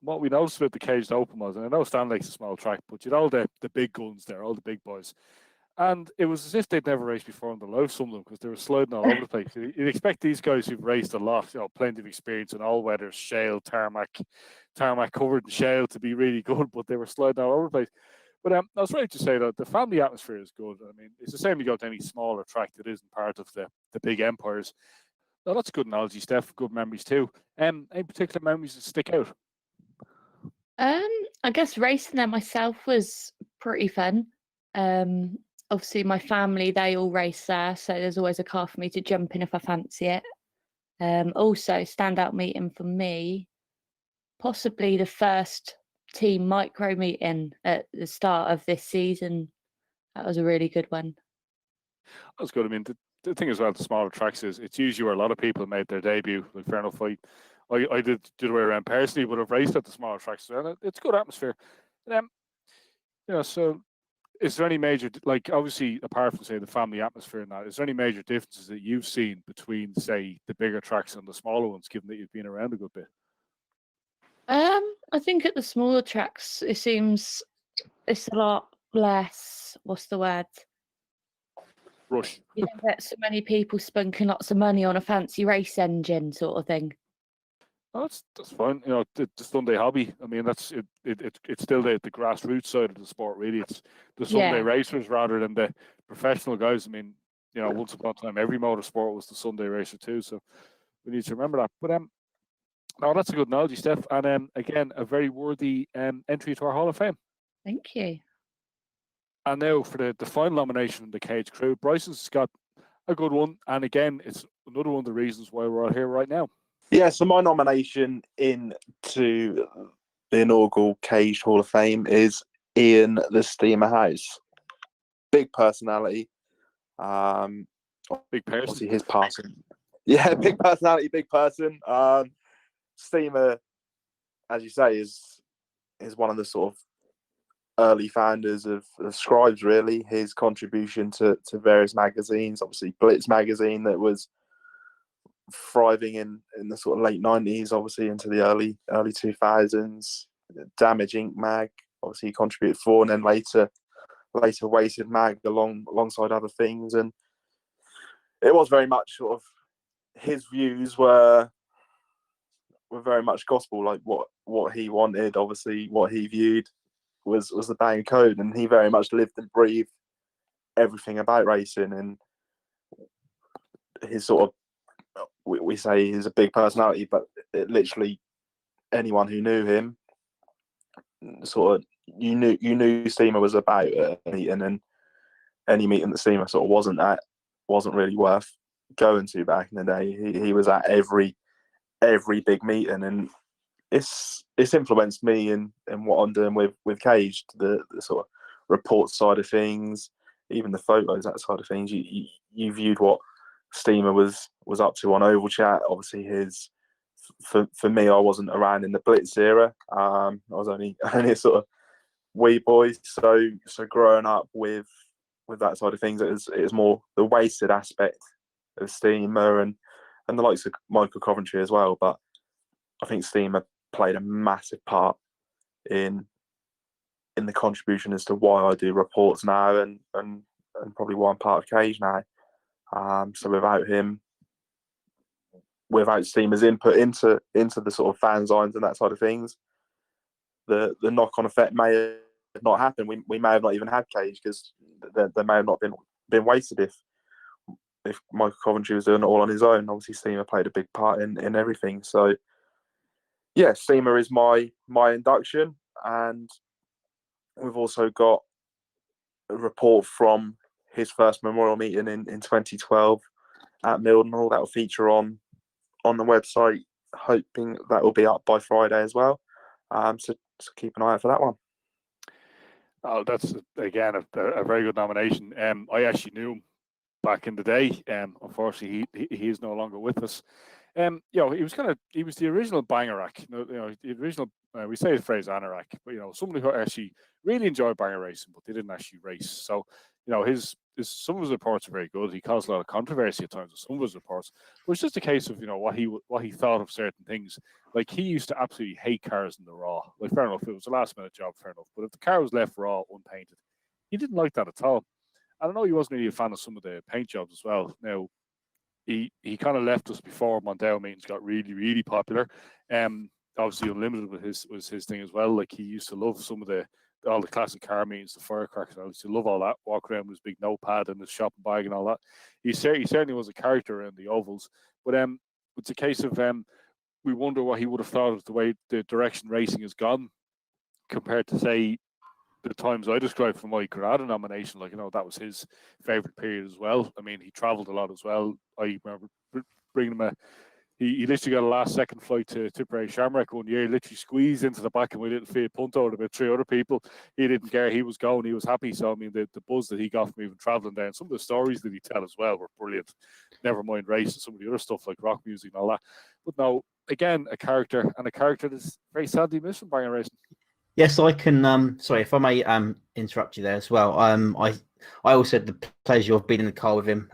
What we noticed about the Caged Open was, and I know Stanlake's a small track, but you know the big guns there, all the big boys. And it was as if they'd never raced before in their life, some of them, because they were sliding all over the place. You'd expect these guys who've raced a lot, plenty of experience in all weathers, shale, tarmac covered in shale, to be really good, but they were sliding all over the place. But I was ready to say that the family atmosphere is good. I mean, it's the same you go to any smaller track that isn't part of the big empires. Now, that's a good analogy, Steff. Good memories too. Any particular memories that stick out? I guess racing there myself was pretty fun. Obviously my family, they all race there, so there's always a car for me to jump in if I fancy it. Also, standout meeting for me, possibly the first team micro meeting at the start of this season. That was a really good one. That's good. I mean, the thing as well, the smaller tracks is it's usually where a lot of people made their debut. Like, fair enough, I did the way around personally, but I've raced at the smaller tracks as well. It's good atmosphere. So is there any major, like, obviously, apart from, say, the family atmosphere and that, is there any major differences that you've seen between, say, the bigger tracks and the smaller ones, given that you've been around a good bit? I think at the smaller tracks, it seems it's a lot less, what's the word? Rush. You don't get so many people spunking lots of money on a fancy race engine sort of thing. Oh, that's fine. The Sunday hobby. I mean, it's still the grassroots side of the sport. Really, it's the Sunday racers rather than the professional guys. I mean, once upon a time, every motorsport was the Sunday racer too. So we need to remember that. But no, that's a good analogy, Steff. And again, a very worthy entry to our Hall of Fame. Thank you. And now for the final nomination in the Cage Crew, Bryson's got a good one. And again, it's another one of the reasons why we're all here right now. Yeah, so my nomination into the inaugural Cage Hall of Fame is Ian the Steamer House. Big personality. Big person. Obviously his passing. Yeah, big personality, big person. Steamer, as you say, is one of the sort of early founders of Scribes, really. His contribution to various magazines, obviously Blitz magazine that was thriving in the sort of late 90s, obviously into the early 2000s. Damage Inc. mag, obviously he contributed for, and then later Wasted mag alongside other things. And it was very much sort of his views were very much gospel, like what he wanted, obviously what he viewed was the bang code, and he very much lived and breathed everything about racing. And his sort of, we say he's a big personality, but literally anyone who knew him, sort of, you knew Steamer was about a meeting, and any meeting that Steamer sort of wasn't really worth going to back in the day. He was at every big meeting, and it's influenced me in what I'm doing with Cage, the sort of report side of things, even the photos, that side of things. You viewed what Steamer was up to on Oval Chat. Obviously, for me, I wasn't around in the Blitz era. I was only a sort of wee boy. So growing up with that side of things, it was more the wasted aspect of Steamer and the likes of Michael Coventry as well. But I think Steamer played a massive part in the contribution as to why I do reports now, and probably why I'm part of Cage now. So without Steamer's input into the sort of fanzines and that side of things, the knock-on effect may have not happened. We may have not even had Cage, because there may have not been wasted if Michael Coventry was doing it all on his own. Obviously, Steamer played a big part in everything. So yeah, Steamer is my induction, and we've also got a report from his first memorial meeting in 2012 at Mildenhall that will feature on the website, hoping that will be up by Friday as well. So keep an eye out for that one. Oh, that's again a very good nomination. I actually knew him back in the day. Unfortunately, he is no longer with us. He was the original Bangerack. The original. We say the phrase anorak, but somebody who actually really enjoyed banger racing, but they didn't actually race. So his some of his reports are very good. He caused a lot of controversy at times with some of his reports, but it's just a case of what he thought of certain things. Like, he used to absolutely hate cars in the raw. Like, fair enough, it was a last minute job, fair enough. But if the car was left raw, unpainted, he didn't like that at all. I don't know, he wasn't really a fan of some of the paint jobs as well. Now, he kind of left us before Mondale meetings got really, really popular. Obviously, Unlimited was his thing as well. Like, he used to love all the classic car meetings, the firecrackers. I used to love all that. Walk around with his big notepad and his shopping bag and all that. He certainly was a character in the ovals. But it's a case of we wonder what he would have thought of the way the direction racing has gone compared to, say, the times I described for my Granada nomination. Like, that was his favourite period as well. I mean, he travelled a lot as well. I remember bringing him He literally got a last-second flight to Tipperary Shamrock one year. He literally squeezed into the back of my little Fiat Punto with about 3 other people. He didn't care. He was going. He was happy. So, I mean, the buzz that he got from even travelling down, some of the stories that he tell as well were brilliant. Never mind race and some of the other stuff like rock music and all that. But no, again, a character that's very sadly missed from Bangor Racing. Yes, I can. Sorry, if I may interrupt you there as well. I also had the pleasure of being in the car with him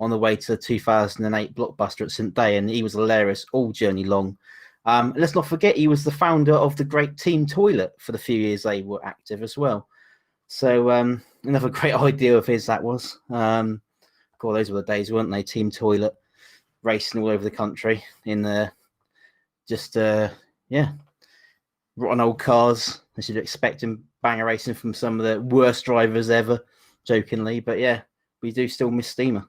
on the way to the 2008 blockbuster at St Day, and he was hilarious all journey long. Let's not forget he was the founder of the great Team Toilet for the few years they were active as well. So another great idea of his that was. God, those were the days, weren't they? Team Toilet racing all over the country in rotten old cars, as you'd expect in Bangor Racing from some of the worst drivers ever, jokingly. But yeah, we do still miss Steamer.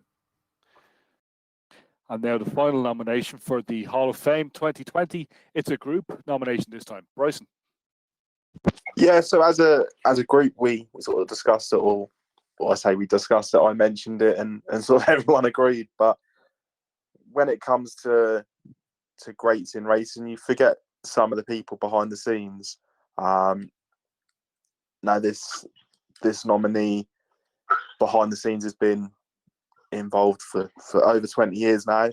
And now the final nomination for the Hall of Fame 2020. It's a group nomination this time. Bryson. Yeah, so as a group, we sort of discussed it all. Well, I say we discussed it. I mentioned it, and sort of everyone agreed. But when it comes to greats in racing, you forget some of the people behind the scenes. Now this nominee behind the scenes has been involved for over 20 years now,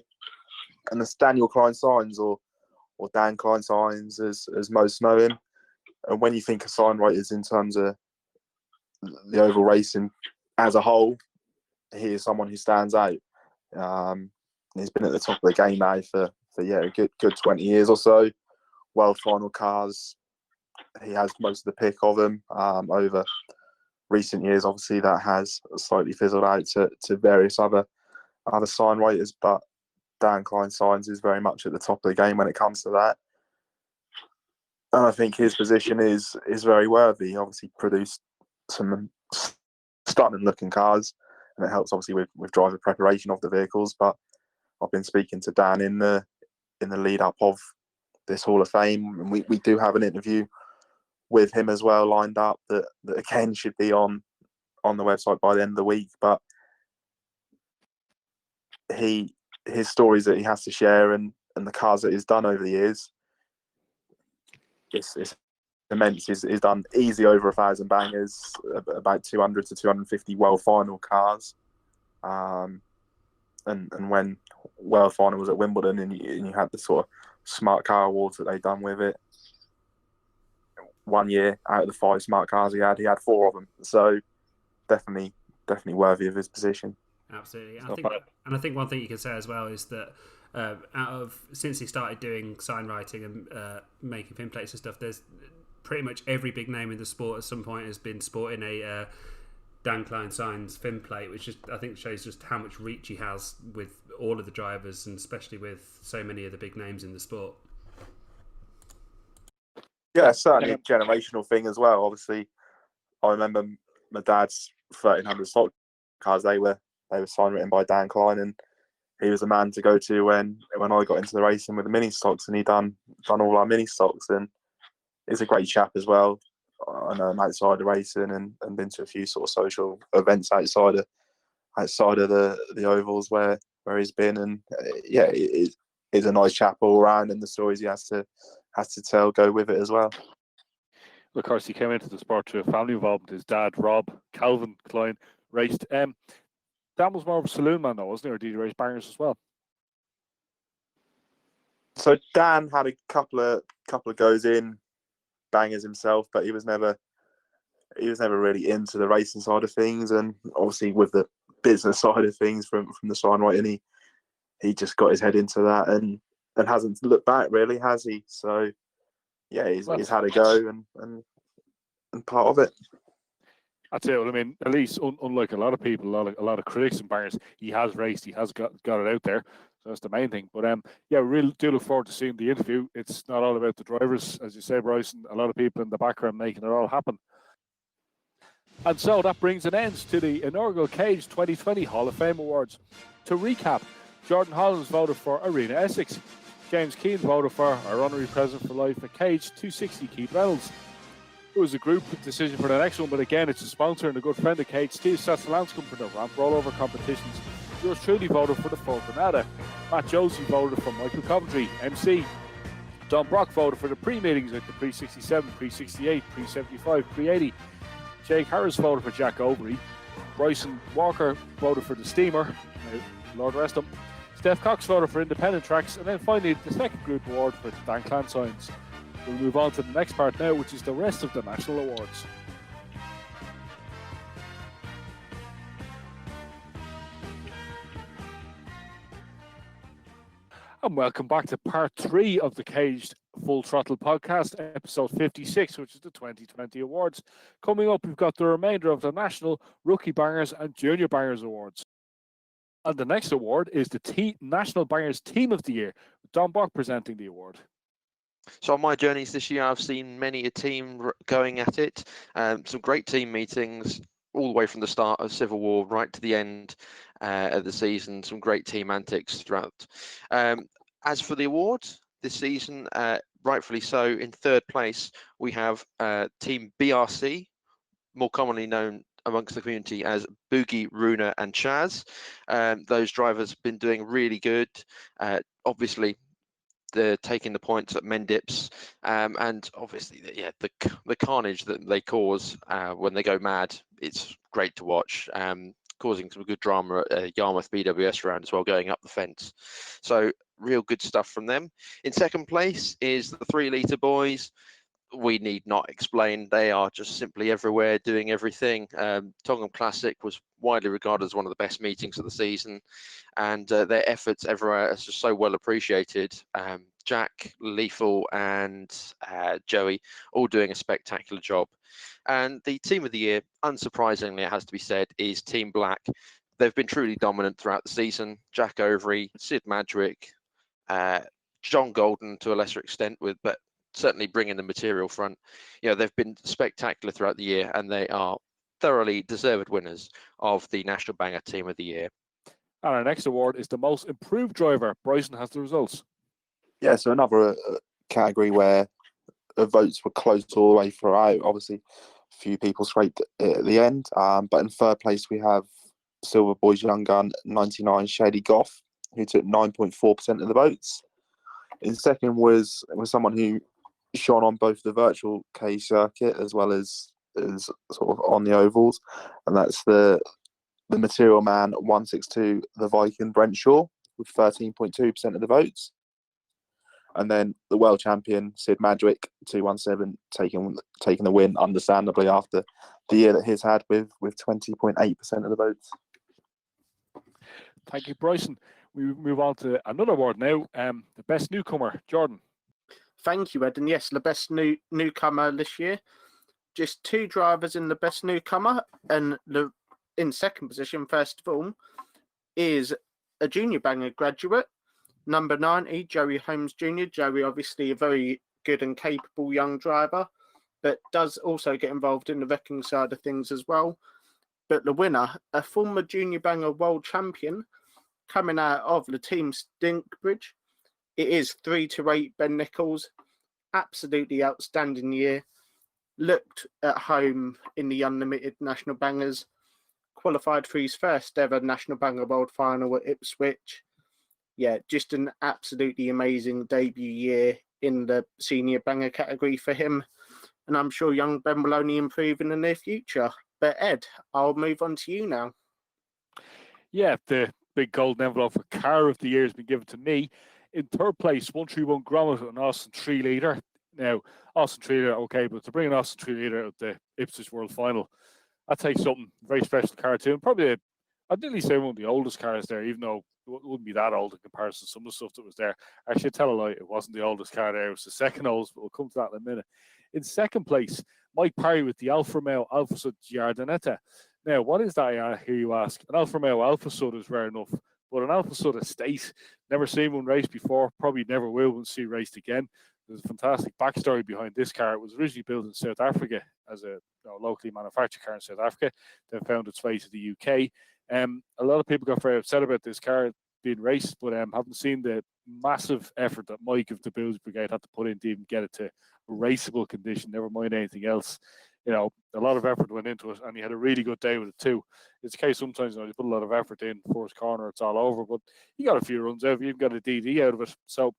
and it's Daniel Klein-Signs or Dan Klein-Signs as most know him. And when you think of sign writers in terms of the oval racing as a whole, he is someone who stands out. He's been at the top of the game now for a good 20 years or so. World final cars, he has most of the pick of them. Over recent years, obviously that has slightly fizzled out to various other sign writers, but Dan Klein-Signs is very much at the top of the game when it comes to that. And I think his position is very worthy. He obviously produced some stunning looking cars, and it helps obviously with driver preparation of the vehicles. But I've been speaking to Dan in the lead up of this Hall of Fame, and we do have an interview with him as well lined up that again should be on the website by the end of the week. But his stories that he has to share and the cars that he's done over the years, it's immense. He's done easy over 1,000 bangers, about 200 to 250 world final cars. And when world final was at Wimbledon, and you had the sort of smart car awards that they'd done with it, 1 year out of the 5 smart cars he had 4 of them. So definitely worthy of his position. Absolutely. I think one thing you can say as well is that since he started doing sign writing and making fin plates and stuff, there's pretty much every big name in the sport at some point has been sporting a Dan Klein-Signs fin plate, which I think shows just how much reach he has with all of the drivers, and especially with so many of the big names in the sport. Yeah, certainly a generational thing as well. Obviously, I remember my dad's 1300 stock cars. They were sign written by Dan Klein, and he was the man to go to when I got into the racing with the mini stocks, and he done all our mini stocks. And he's a great chap as well. I know him outside of racing and been to a few sort of social events outside of the ovals where he's been. And he's a nice chap all around, and the stories he has to tell go with it as well. Of course, he came into the sport through a family involvement. His dad, Rob Calvin Klein, raced. Dan was more of a saloon man, though, wasn't he? Or did he race bangers as well? So Dan had a couple of goes in bangers himself, but he was never really into the racing side of things. And obviously, with the business side of things from the sign writing, he just got his head into that and hasn't looked back, really, has he? So yeah, he's had a go and part of it. That's it. Well, I mean, at least unlike a lot of people, a lot of critics and bangers, he has raced, he has got it out there. So that's the main thing. But we really do look forward to seeing the interview. It's not all about the drivers, as you say, Bryson. A lot of people in the background making it all happen. And so that brings an end to the inaugural Cage 2020 Hall of Fame Awards. To recap, Jordan Hollands voted for Arena Essex. James Keane voted for our honorary president for life at Cage 260, Keith Reynolds. It was a group decision for the next one, but again, it's a sponsor and a good friend of Cage, Steve Sassalanskam, for the ramp rollover competitions. Yours truly voted for the Full Granada. Matt Josey voted for Michael Coventry, MC. Don Brock voted for the pre-meetings like the pre-67, pre-68, pre-75, pre-80. Jake Harris voted for Jack Overy. Bryson Walker voted for the Steamer. Lord rest him. Steff Cox voted for independent tracks. And then finally, the second group award for Dan Clansigns. We'll move on to the next part now, which is the rest of the national awards. And welcome back to part 3 of the Caged Full Throttle podcast, episode 56, which is the 2020 awards. Coming up, we've got the remainder of the National Rookie Bangers and Junior Bangers awards. And the next award is the National Bangers Team of the Year, with Don Brock presenting the award. So on my journeys this year, I've seen many a team going at it. Some great team meetings, all the way from the start of Civil War right to the end of the season. Some great team antics throughout. As for the awards this season, rightfully so, in third place, we have Team BRC, more commonly known amongst the community as Boogie, Runa and Chaz. Those drivers have been doing really good. Obviously, they're taking the points at Mendips, and obviously, the carnage that they cause when they go mad, it's great to watch. Causing some good drama at Yarmouth BWS round as well, going up the fence. So real good stuff from them. In second place is the 3 Litre boys. We need not explain. They are just simply everywhere, doing everything. Tongham Classic was widely regarded as one of the best meetings of the season, and their efforts everywhere are just so well appreciated. Jack, Lethal and Joey all doing a spectacular job. And the team of the year, unsurprisingly, it has to be said, is Team Black. They've been truly dominant throughout the season. Jack Overy, Sid Madrick, John Golden to a lesser extent, but certainly bringing the material front. They've been spectacular throughout the year, and they are thoroughly deserved winners of the National Banger Team of the Year. And our next award is the Most Improved Driver. Bryson has the results. Yeah, so another category where the votes were close all the way throughout. Obviously, a few people scraped it at the end. But in third place, we have Silver Boys Young Gun 99 Shady Goff, who took 9.4% of the votes. In second was someone who shone on both the virtual K circuit as well as sort of on the ovals, and that's the Material Man 162, the Viking Brent Shaw, with 13.2% of the votes. And then the world champion, Sid Madrick, 217, taking the win, understandably, after the year that he's had with 20.8% of the votes. Thank you, Bryson. We move on to another award now, the Best Newcomer, Jordan. Thank you, Ed. And yes, the best newcomer this year. Just 2 drivers in the best newcomer. And in second position, first of all, is a Junior Banger graduate, number 90, Joey Holmes Jr. Joey, obviously a very good and capable young driver, but does also get involved in the wrecking side of things as well. But the winner, a former Junior Banger world champion, coming out of the team Stinkbridge. It is 3-8 Ben Nichols. Absolutely outstanding year. Looked at home in the Unlimited National Bangers. Qualified for his first ever National Banger World Final at Ipswich. Yeah, just an absolutely amazing debut year in the senior banger category for him. And I'm sure young Ben will only improve in the near future. But Ed, I'll move on to you now. Yeah, the big golden envelope for Car of the Year has been given to me. In third place, 131 Grommet and Austin 3 Litre. Now, Austin 3 Litre, okay, but to bring an Austin 3 Litre out of the Ipswich World Final, that takes something very special to car too. And probably, I'd nearly say one of the oldest cars there, even though it wouldn't be that old in comparison to some of the stuff that was there. I should tell a lie, it wasn't the oldest car there. It was the second oldest, but we'll come to that in a minute. In second place, Mike Parry with the Alfa Romeo Alfa Sud Giardinetta. Now, what is that, I hear you ask? An Alfa Romeo Alfa Sud is rare enough, but an Alfa Sud estate, never seen one race before, probably never will see raced again. There's a fantastic backstory behind this car. It was originally built in South Africa as a locally manufactured car in South Africa. Then found its way to the UK. A lot of people got very upset about this car being raced, but haven't seen the massive effort that Mike of the Bills Brigade had to put in to even get it to a raceable condition, never mind anything else. a lot of effort went into it, and he had a really good day with it too. It's a case sometimes, you put a lot of effort in, first corner, it's all over, but he got a few runs out, he even got a DD out of it. So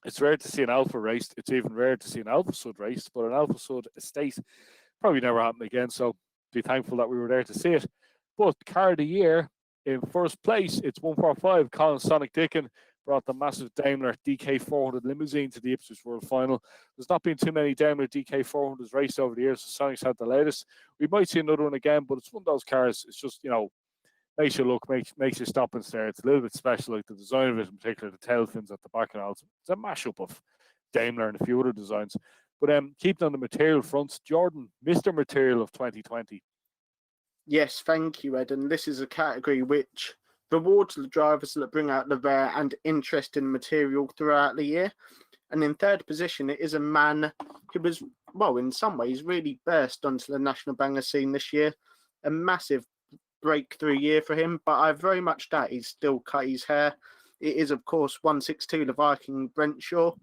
it's rare to see an Alpha raced. It's even rare to see an Alpha Sud raced, but an Alpha Sud estate probably never happened again. So be thankful that we were there to see it. But car of the year, in first place, it's 145. Colin Sonic Dickon brought the massive Daimler DK400 limousine to the Ipswich World Final. There's not been too many Daimler DK400s raced over the years, so Sonic's had the latest. We might see another one again, but it's one of those cars, it's just, makes you look, makes you stop and stare. It's a little bit special, like the design of it in particular, the tail fins at the back and all. It's a mashup of Daimler and a few other designs. But keeping on the material fronts, Jordan, Mr. Material of 2020. Yes, thank you, Ed. And this is a category which rewards the drivers that bring out the rare and interesting material throughout the year. And in third position, it is a man who was, well, in some ways, really burst onto the national banger scene this year. A massive breakthrough year for him, but I very much doubt he's still cut his hair. It is, of course, 162, the Viking Brentshaw.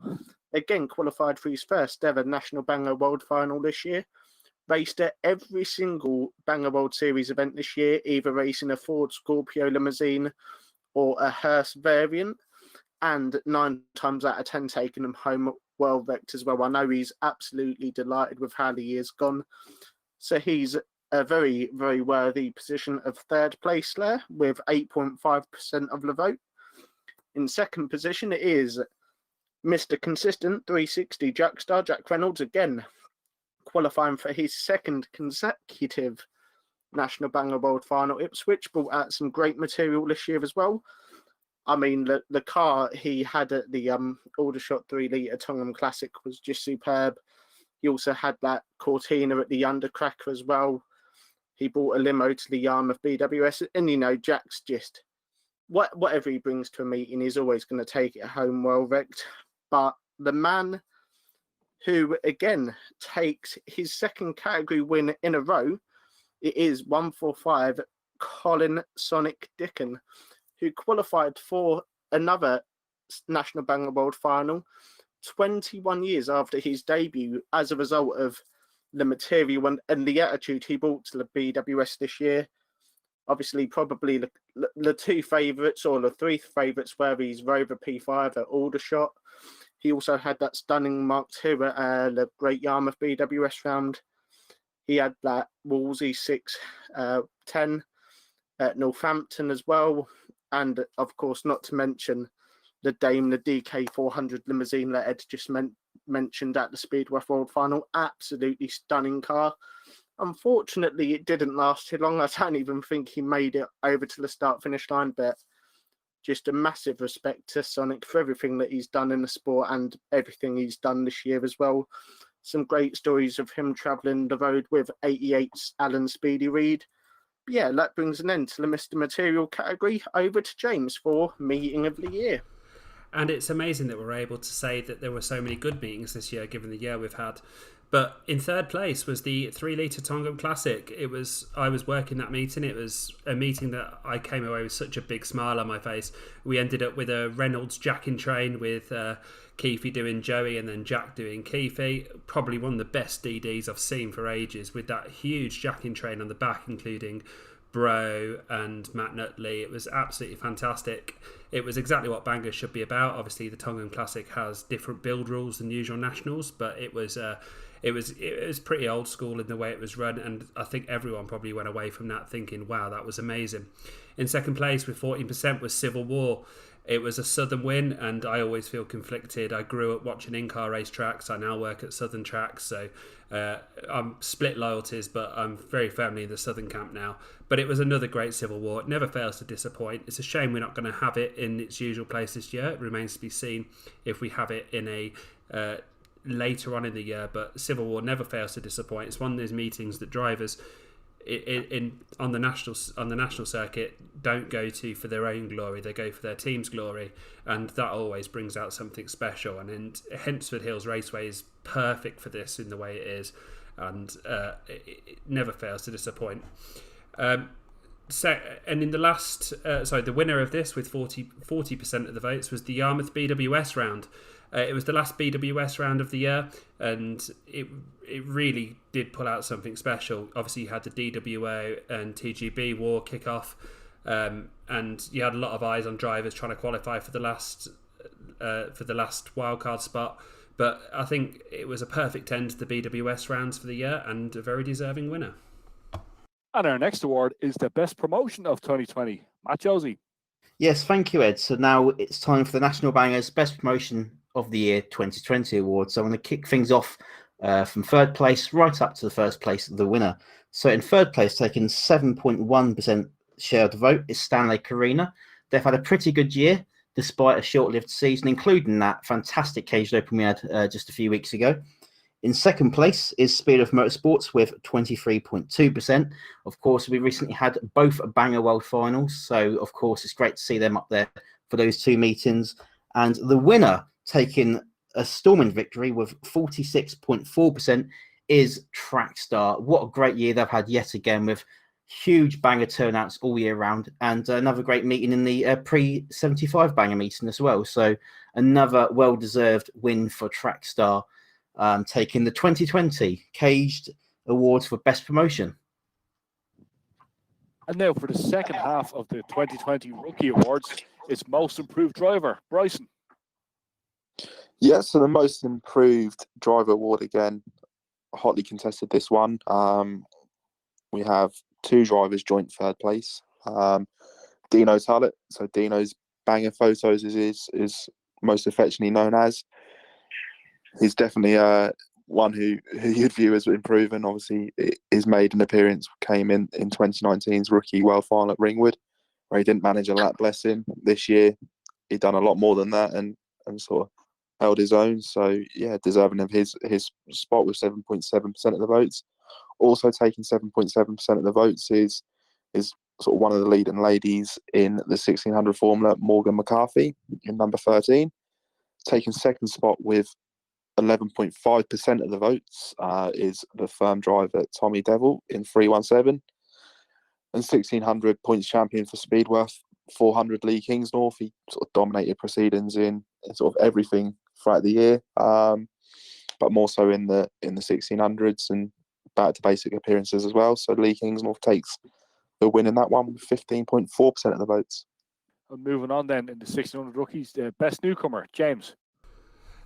Again, qualified for his first ever National Banger World Final this year. Raced at every single Banger World Series event this year, either racing a Ford Scorpio limousine or a Hearst variant, and 9 times out of 10 taking them home well wrecked as well. I know he's absolutely delighted with how the year's gone. So he's a very, very worthy position of third place there with 8.5% of the vote. In second position, it is Mr. Consistent 360 Jackstar, Jack Reynolds, again qualifying for his second consecutive National Banger World Final. Ipswich brought out some great material this year as well. I mean, the car he had at the Aldershot 3-litre Tongham Classic was just superb. He also had that Cortina at the Undercracker as well. He brought a limo to the Yarmouth BWS. And, Jack's just, whatever he brings to a meeting, he's always going to take it home well wrecked. But the man who, again, takes his second category win in a row, it is 145 Colin Sonic Dickon, who qualified for another National Banger World Final 21 years after his debut as a result of the material and the attitude he brought to the BWS this year. Obviously, probably the two favourites or the three favourites were his Rover P5 at Aldershot. He also had that stunning Mark II at the Great Yarmouth BWS round. He had that Wolsey 610 at Northampton as well. And, of course, not to mention the Daimler DK400 limousine that Ed just mentioned at the Speedway World Final. Absolutely stunning car. Unfortunately, it didn't last too long. I don't even think he made it over to the start-finish line, but just a massive respect to Sonic for everything that he's done in the sport and everything he's done this year as well. Some great stories of him travelling the road with 88's Alan Speedy Reed. But yeah, that brings an end to the Mr. Material category. Over to James for Meeting of the Year. And it's amazing that we're able to say that there were so many good meetings this year, given the year we've had. But in third place was the 3-litre Tongham Classic. I was working that meeting. It was a meeting that I came away with such a big smile on my face. We ended up with a Reynolds jacking train with Keefe doing Joey and then Jack doing Keefe. Probably one of the best DDs I've seen for ages, with that huge jacking train on the back, including Bro and Matt Nutley. It was absolutely fantastic. It was exactly what bangers should be about. Obviously, the Tongham Classic has different build rules than usual nationals, but it was pretty old school in the way it was run, and I think everyone probably went away from that thinking, wow, that was amazing. In second place with 14% was Civil War. It was a Southern win, and I always feel conflicted. I grew up watching in-car race tracks. I now work at Southern tracks, so I'm split loyalties, but I'm very firmly in the Southern camp now. But it was another great Civil War. It never fails to disappoint. It's a shame we're not going to have it in its usual place this year. It remains to be seen if we have it in a later on in the year, but Civil War never fails to disappoint. It's one of those meetings that drivers on the national circuit don't go to for their own glory. They go for their team's glory, and that always brings out something special. And Hensford Hills Raceway is perfect for this in the way it is, and it never fails to disappoint. The and in the last, the winner of this with 40% of the votes was the Yarmouth BWS round. It was the last BWS round of the year, and it really did pull out something special. Obviously, you had the DWO and TGB war kick off, and you had a lot of eyes on drivers trying to qualify for the last wildcard spot. But I think it was a perfect end to the BWS rounds for the year, and a very deserving winner. And our next award is the best promotion of 2020. Matt Josey. Yes, thank you, Ed. So now it's time for the National Bangers Best Promotion of the Year 2020 award. So I'm going to kick things off from third place right up to the first place, the winner. So in third place, taking 7.1% share of the vote, is Stanley Carina. They've had a pretty good year, despite a short-lived season, including that fantastic caged open we had just a few weeks ago. In second place is Speed of Motorsports with 23.2%. Of course, we recently had both Banger World Finals, so of course it's great to see them up there for those two meetings. And the winner, taking a storming victory with 46.4%, is Trackstar. What a great year they've had yet again, with huge banger turnouts all year round, and another great meeting in the pre-75 banger meeting as well. So another well-deserved win for Trackstar, taking the 2020 Caged Awards for Best Promotion. And now for the second half of the 2020 Rookie Awards, it's Most Improved Driver. Bryson. Yeah, so the Most Improved Driver Award, again, hotly contested this one. We have two drivers joint third place. Dino Tullett, so Dino's Banger Photos is most affectionately known as. He's definitely one who you'd view as improving. Obviously, his maiden appearance came in 2019's Rookie World Final at Ringwood, where he didn't manage a lap blessing. This year, he'd done a lot more than that and sort of held his own. So, yeah, deserving of his spot with 7.7% of the votes. Also taking 7.7% of the votes is sort of one of the leading ladies in the 1600 Formula, Morgan McCarthy, in number 13. Taking second spot with 11.5% of the votes is the firm driver Tommy Devil in 317. And 1600 points champion for Speedworth 400 Lee Kingsnorth. He sort of dominated proceedings in sort of everything throughout the year, but more so in the 1600s and back to basic appearances as well. So Lee Kingsnorth takes the win in that one with 15.4% of the votes. And moving on then in the 1600 rookies, the best newcomer, James.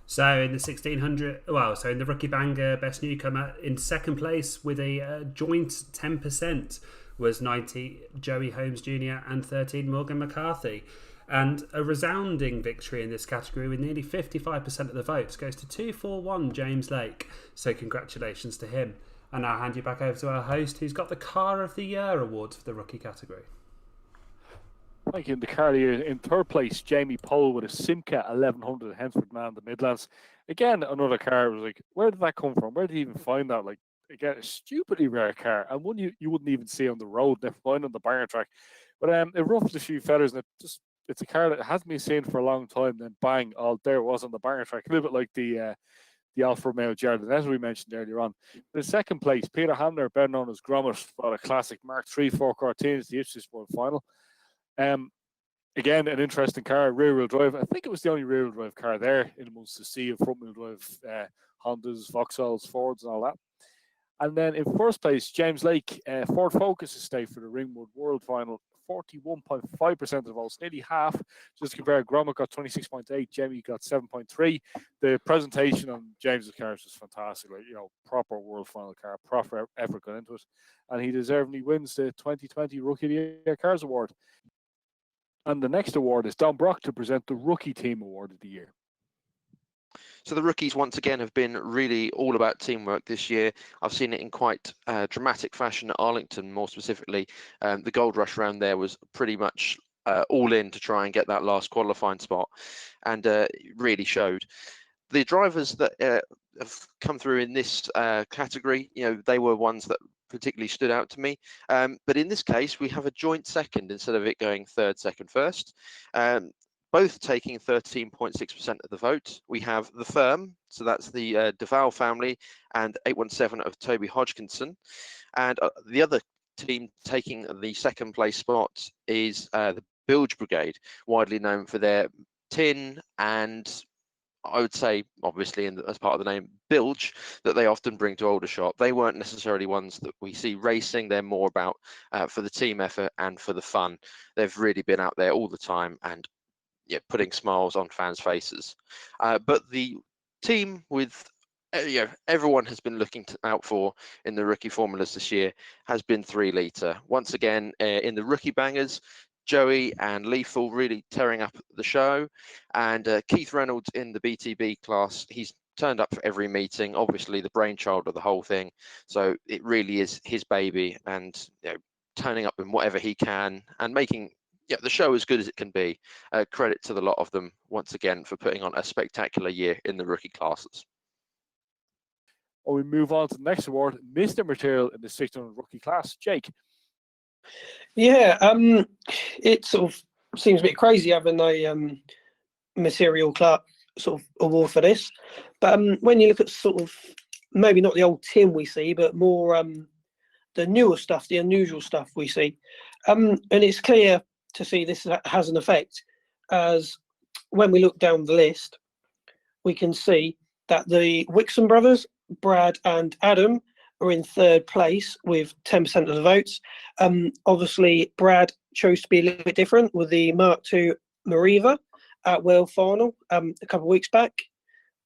So in the 1600, so in the Rookie Banger Best Newcomer, in second place with a joint 10% was 90 Joey Holmes Jr. and 13 Morgan McCarthy. And a resounding victory in this category with nearly 55% of the votes goes to 241 James Lake. So congratulations to him. And I'll hand you back over to our host, who's got the Car of the Year award for the rookie category. Thank you. In the car of the year, in third place, Jamie Pole with a Simca 1100 Hensford Man, the Midlands. Again, another car. Was like, where did that come from? Where did you even find that? Like, again, a stupidly rare car, and one you wouldn't even see on the road, never mind on the banger track. But it ruffled a few feathers, and it's a car that hasn't been seen for a long time. Then bang, there it was on the banger track. A little bit like the Alfa Romeo Giardinetta, as we mentioned earlier on. In second place, Peter Hamner, better known as Grommet, brought a classic Mark III 414 to the Ipswich World Final. Again, an interesting car, rear-wheel drive. I think it was the only rear-wheel drive car there in amongst the sea of front-wheel drive Hondas, Vauxhalls, Fords, and all that. And then in first place, James Lake, Ford Focus estate for the Ringwood World Final, 41.5% of the votes, nearly half. Just to compare, Grommet got 26.8, Jamie got 7.3. The presentation on James's cars was fantastic, like, proper World Final car, proper effort got into it, and he deservedly wins the 2020 Rookie of the Year Cars Award. And the next award is Don Brock to present the Rookie Team Award of the Year. So the rookies once again have been really all about teamwork this year. I've seen it in quite dramatic fashion at Arlington, more specifically. The Gold Rush round there was pretty much all in to try and get that last qualifying spot, and it really showed. The drivers that have come through in this category, they were ones that particularly stood out to me. But in this case, we have a joint second instead of it going third, second, first. Both taking 13.6% of the vote. We have the firm, so that's the Duval family, and 817 of Toby Hodgkinson. And the other team taking the second place spot is the Bilge Brigade, widely known for their tin and, I would say, obviously, as part of the name, bilge, that they often bring to Aldershot. They weren't necessarily ones that we see racing. They're more about for the team effort and for the fun. They've really been out there all the time and putting smiles on fans' faces. But the team with everyone has been looking out for in the rookie formulas this year has been 3 Litre. Once again, in the rookie bangers, Joey and Lethal really tearing up the show, and Keith Reynolds in the BTB class. He's turned up for every meeting, obviously the brainchild of the whole thing, so it really is his baby, and turning up in whatever he can and making the show as good as it can be. Credit to the lot of them once again for putting on a spectacular year in the rookie classes. Well, we move on to the next award, Mr. Material in the 600 rookie class. Jake. Yeah, it sort of seems a bit crazy having a material club sort of award for this. But when you look at sort of maybe not the old tin we see, but more the newer stuff, the unusual stuff we see, and it's clear to see this has an effect, as when we look down the list, we can see that the Wixon brothers, Brad and Adam, are in 3rd place with 10% of the votes. Obviously, Brad chose to be a little bit different with the Mark II Mariva at World Final a couple of weeks back.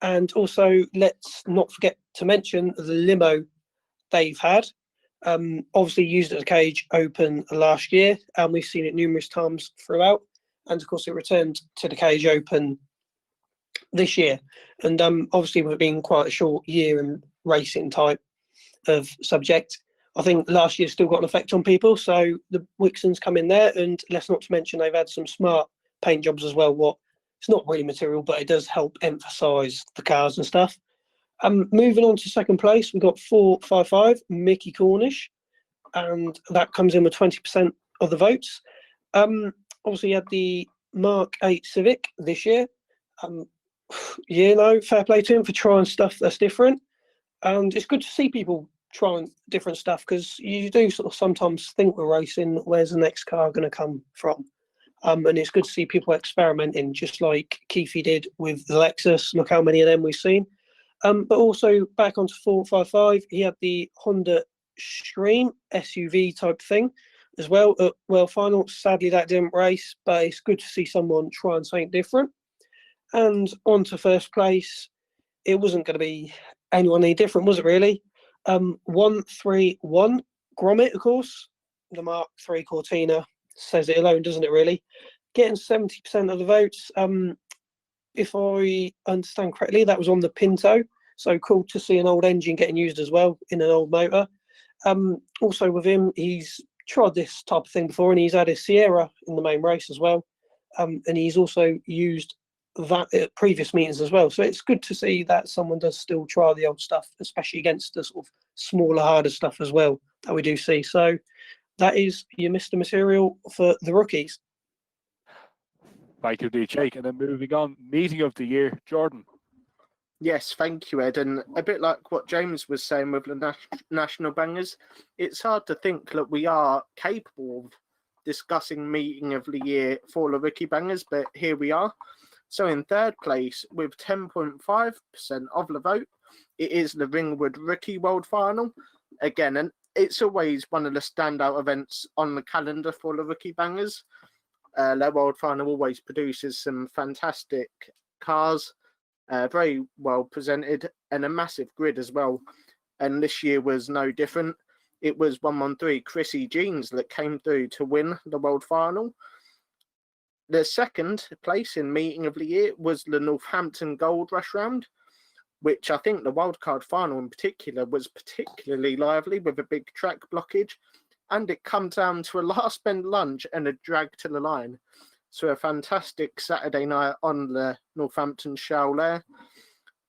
And also, let's not forget to mention the limo they've had. Obviously used at the Cage Open last year, and we've seen it numerous times throughout. And of course, it returned to the Cage Open this year. And obviously, we've been quite a short year in racing type of subject. I think last year still got an effect on people, so the Wixons come in there, and let's not to mention they've had some smart paint jobs as well. What it's not really material, but it does help emphasise the cars and stuff. Moving on to 2nd place, we've got 455 Mickey Cornish, and that comes in with 20% of the votes. Obviously, you had the Mark 8 Civic this year. Fair play to him for trying stuff that's different. And it's good to see people trying different stuff, because you do sort of sometimes think we're racing, where's the next car going to come from? And it's good to see people experimenting, just like Keithy did with the Lexus. Look how many of them we've seen. But also back onto 455, he had the Honda Stream SUV type thing as well at World Final. Sadly, that didn't race, but it's good to see someone trying something different. And on to 1st place, it wasn't going to be anyone any different, was it really? 131 Gromit, of course. The Mark III Cortina says it alone, doesn't it, really? Getting 70% of the votes. If I understand correctly, that was on the Pinto. So cool to see an old engine getting used as well in an old motor. Also with him, he's tried this type of thing before, and he's had a Sierra in the main race as well. And he's also used that at previous meetings as well. So it's good to see that someone does still try the old stuff, especially against the sort of smaller, harder stuff as well that we do see. So that is your Mr. Material for the rookies. Thank you, D. Jake. And then moving on, meeting of the year, Jordan. Yes, thank you, Ed. And a bit like what James was saying with the national bangers, it's hard to think that we are capable of discussing meeting of the year for the rookie bangers, but here we are. So in 3rd place, with 10.5% of the vote, it is the Ringwood Rookie World Final. Again, and it's always one of the standout events on the calendar for the rookie bangers. Their World Final always produces some fantastic cars, very well presented, and a massive grid as well. And this year was no different. It was 113 Chrissy Jeans that came through to win the World Final. The 2nd place in meeting of the year was the Northampton Gold Rush Round, which I think the wildcard final in particular was particularly lively with a big track blockage, and it comes down to a last bend lunge and a drag to the line. So a fantastic Saturday night on the Northampton Show there.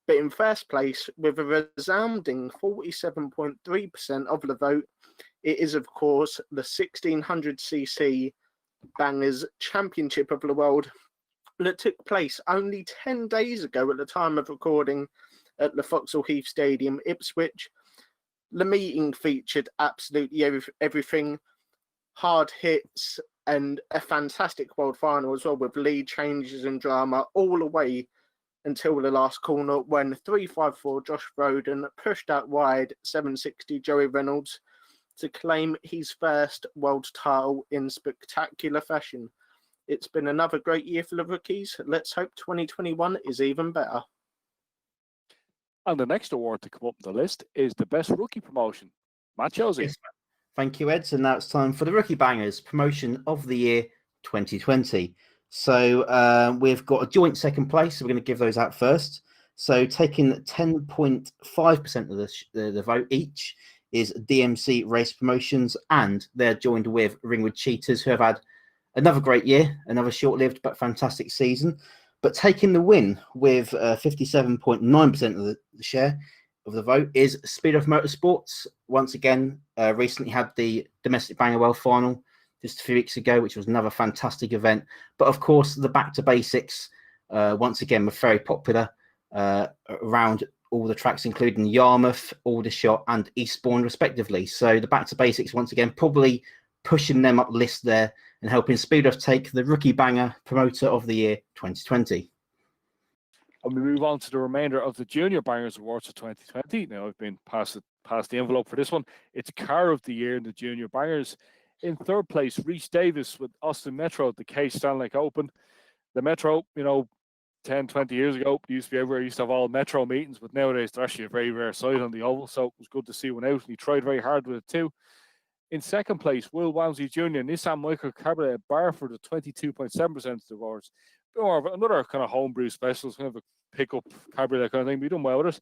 But in 1st place, with a resounding 47.3% of the vote, it is, of course, the 1600cc Bangers Championship of the World that took place only 10 days ago at the time of recording at the Foxhall Heath Stadium, Ipswich. the meeting featured absolutely everything, hard hits, and a fantastic world final as well, with lead changes and drama all the way until the last corner when 354 Josh Broden pushed out wide 760 Joey Reynolds to claim his first world title in spectacular fashion. It's been another great year for the rookies. Let's hope 2021 is even better. And the next award to come up on the list is the best rookie promotion. Matt Josey. Yes. Thank you, Ed. And now it's time for the Rookie Bangers Promotion of the Year 2020. So we've got a joint second place. So we're going to give those out first. So taking 10.5% of the vote each is DMC Race Promotions, and they're joined with Ringwood Cheetahs, who have had another great year, another short-lived but fantastic season. But taking the win with 57.9% of the share of the vote is Speed of Motorsports. Once again, recently had the Domestic Banger World Final just a few weeks ago, which was another fantastic event. But of course, the Back to Basics, once again, were very popular around all the tracks, including Yarmouth, Aldershot, and Eastbourne, respectively. So the Back to Basics, once again, probably pushing them up the list there and helping Speedoff take the Rookie Banger Promoter of the Year 2020. And we move on to the remainder of the Junior Bangers Awards for 2020. Now, I've been past the envelope for this one. It's Car of the Year in the Junior Bangers. In third place, Rhys Davis with Austin Metro at the Case Stanley Open. The Metro, 10, 20 years ago, used to be everywhere. Used to have all Metro meetings, but nowadays they're actually a very rare sight on the oval. So it was good to see one out, and he tried very hard with it too. In second place, Will Wamsley Jr. Nissan Micro Cabriolet Barford at 22.7% of the awards. Another kind of homebrew specials, kind of a pickup cabriolet kind of thing. We done well with it.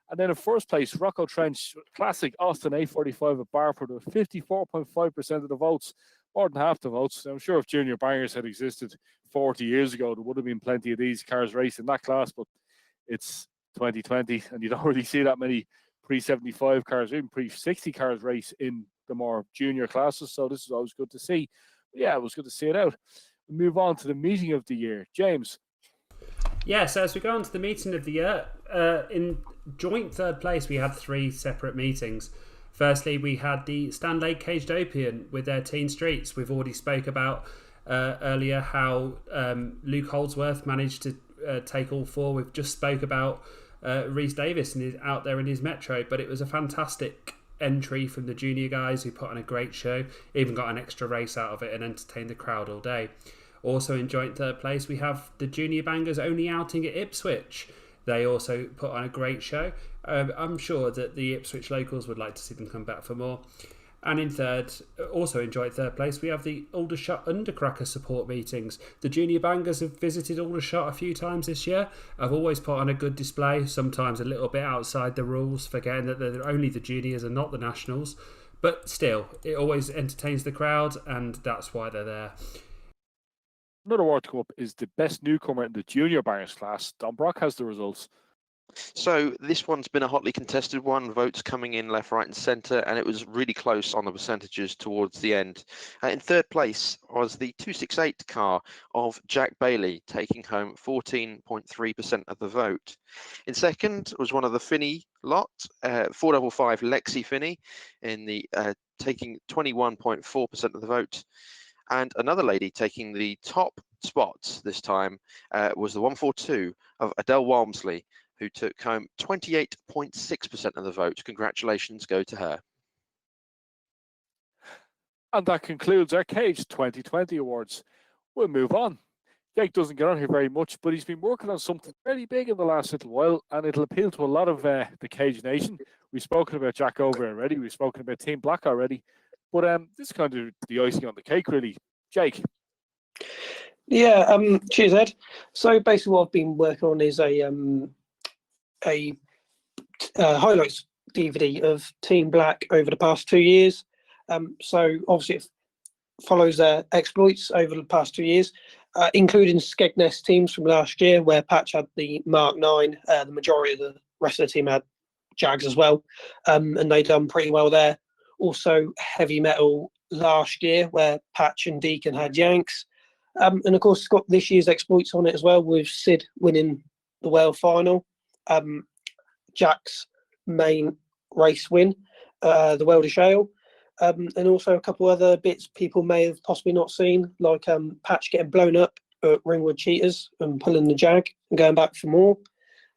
And then in first place, Rocco Trench Classic Austin A45 at Barford with 54.5% of the votes, more than half the votes. I'm sure if Junior Bangers had existed 40 years ago, there would have been plenty of these cars racing in that class, but it's 2020 and you don't really see that many pre-75 cars, even pre-60 cars race in the more junior classes. So this is always good to see. But yeah, it was good to see it out. We move on to the meeting of the year. James. Yeah, so as we go on to the meeting of the year, in joint third place, we had three separate meetings. Firstly, we had the Stanley Caged Opium with their Teen Streets. We've already spoke about earlier how Luke Holdsworth managed to take all four. We've just spoke about Rhys Davis out there in his Metro, but it was a fantastic entry from the junior guys who put on a great show, even got an extra race out of it and entertained the crowd all day. Also in joint third place, we have the Junior Bangers only outing at Ipswich. They also put on a great show. I'm sure that the Ipswich locals would like to see them come back for more. And in third, also in joint third place, we have the Aldershot Undercracker support meetings. The Junior Bangers have visited Aldershot a few times this year. I've always put on a good display, sometimes a little bit outside the rules, forgetting that they're only the juniors and not the nationals. But still, it always entertains the crowd, and that's why they're there. Another award to come up is the best newcomer in the Junior Bangers class. Don Brock has the results. So this one's been a hotly contested one, votes coming in left, right and centre, and it was really close on the percentages towards the end. In third place was the 268 car of Jack Bailey, taking home 14.3% of the vote. In second was one of the Finney lot, 455 Lexi Finney, in the taking 21.4% of the vote. And another lady taking the top spot this time was the 142 of Adele Walmsley, who took home 28.6% of the vote. Congratulations go to her. And that concludes our Cage 2020 awards. We'll move on. Jake doesn't get on here very much, but he's been working on something very big in the last little while, and it'll appeal to a lot of the Cage Nation. We've spoken about Jack Over already. We've spoken about Team Black already. But this is kind of the icing on the cake, really. Jake. Yeah, cheers, Ed. So basically what I've been working on is a highlights DVD of Team Black over the past 2 years. So obviously it follows their exploits over the past 2 years, including Skegness teams from last year, where Patch had the Mark 9. The majority of the rest of the team had Jags as well, and they done pretty well there. Also Heavy Metal last year, where Patch and Deacon had Yanks. And of course, it's got this year's exploits on it as well, with Sid winning the World Final, Jack's main race win, the Weldish Ale, and also a couple other bits people may have possibly not seen, like Patch getting blown up at Ringwood Cheaters and pulling the jag and going back for more.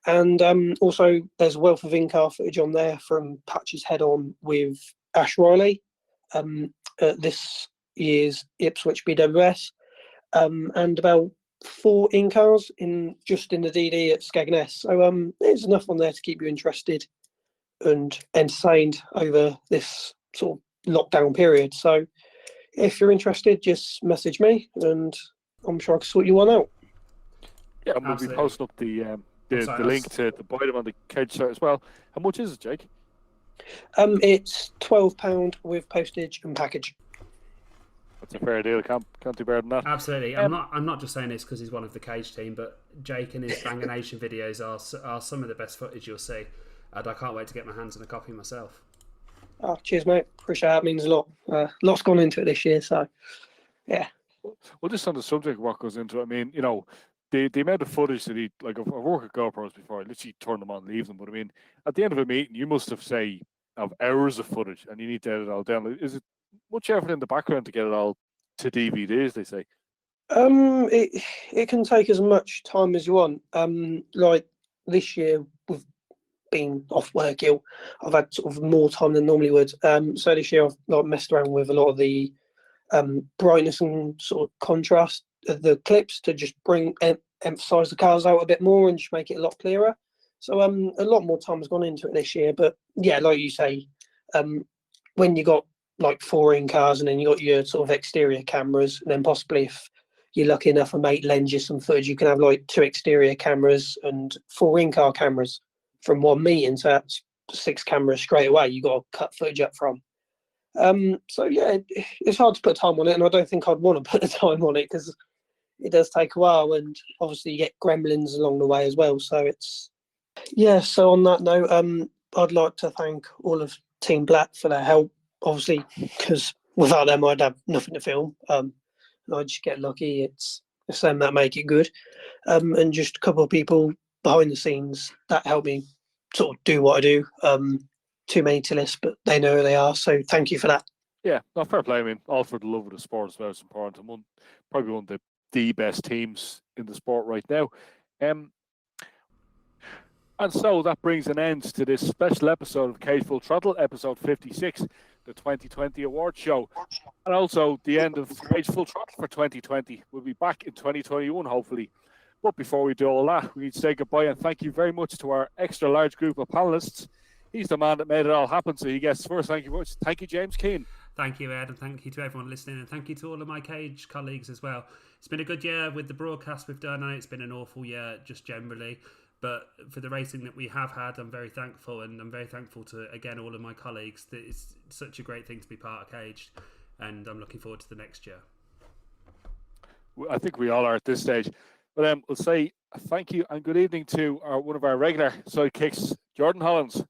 And also there's a wealth of in-car footage on there from Patch's head-on with Ash Riley at this year's Ipswich BWS, and about 4 in-cars just in the DD at Skegness. So there's enough on there to keep you interested and entertained over this sort of lockdown period. So if you're interested, just message me and I'm sure I can sort you one out. Yeah, and we'll be posting up the link to buy them on the cage site as well. How much is it, Jake? It's £12 with postage and package. That's a fair deal. Can't do better than that. Absolutely. I'm not just saying this because he's one of the cage team, but Jake and his Banger Nation videos are some of the best footage you'll see, and I can't wait to get my hands on a copy myself. Oh, cheers, mate. Appreciate it. It means a lot. Lots gone into it this year, so yeah. Well, just on the subject of what goes into it, I mean, you know, the amount of footage that I've worked with GoPros before, I literally turn them on and leave them. But I mean, at the end of a meeting, you must have, say, hours of footage and you need to edit it all down. Is it much effort in the background to get it all to DVD, as they say? It can take as much time as you want. Like this year, we've been off work ill. I've had sort of more time than normally would. So this year I've messed around with a lot of the brightness and sort of contrast of the clips to just emphasize the cars out a bit more and just make it a lot clearer. So a lot more time has gone into it this year. But yeah, like you say, when you got like 4 in-cars and then you got your sort of exterior cameras, and then possibly if you're lucky enough a mate lends you some footage, you can have like 2 exterior cameras and 4 in-car cameras from one meeting. So that's 6 cameras straight away you got to cut footage up from. So yeah, it's hard to put time on it, and I don't think I'd want to put the time on it because it does take a while, and obviously you get gremlins along the way as well. So it's so on that note, I'd like to thank all of Team Black for their help, obviously, because without them I'd have nothing to film. And I just get lucky. It's them that make it good, and just a couple of people behind the scenes that help me sort of do what I do. Too many to list, but they know who they are. So thank you for that. Yeah, no, fair play. I mean, all for the love of the sport as well. It's important. And probably one of the best teams in the sport right now. And so that brings an end to this special episode of Cage Full Throttle, episode 56, the 2020 award show, and also the end of Cage Full Throttle for 2020. We'll be back in 2021, hopefully. But before we do all that, we need to say goodbye and thank you very much to our extra large group of panelists. He's the man that made it all happen, so he gets first. Thank you very much. Thank you, James Keane. Thank you, Ed, and thank you to everyone listening, and thank you to all of my cage colleagues as well. It's been a good year with the broadcast we've done. I know it's been an awful year just generally, but for the racing that we have had, I'm very thankful, and I'm very thankful to, again, all of my colleagues. It's such a great thing to be part of Caged, and I'm looking forward to the next year. I think we all are at this stage. But we'll say thank you and good evening to one of our regular sidekicks, Jordan Hollands.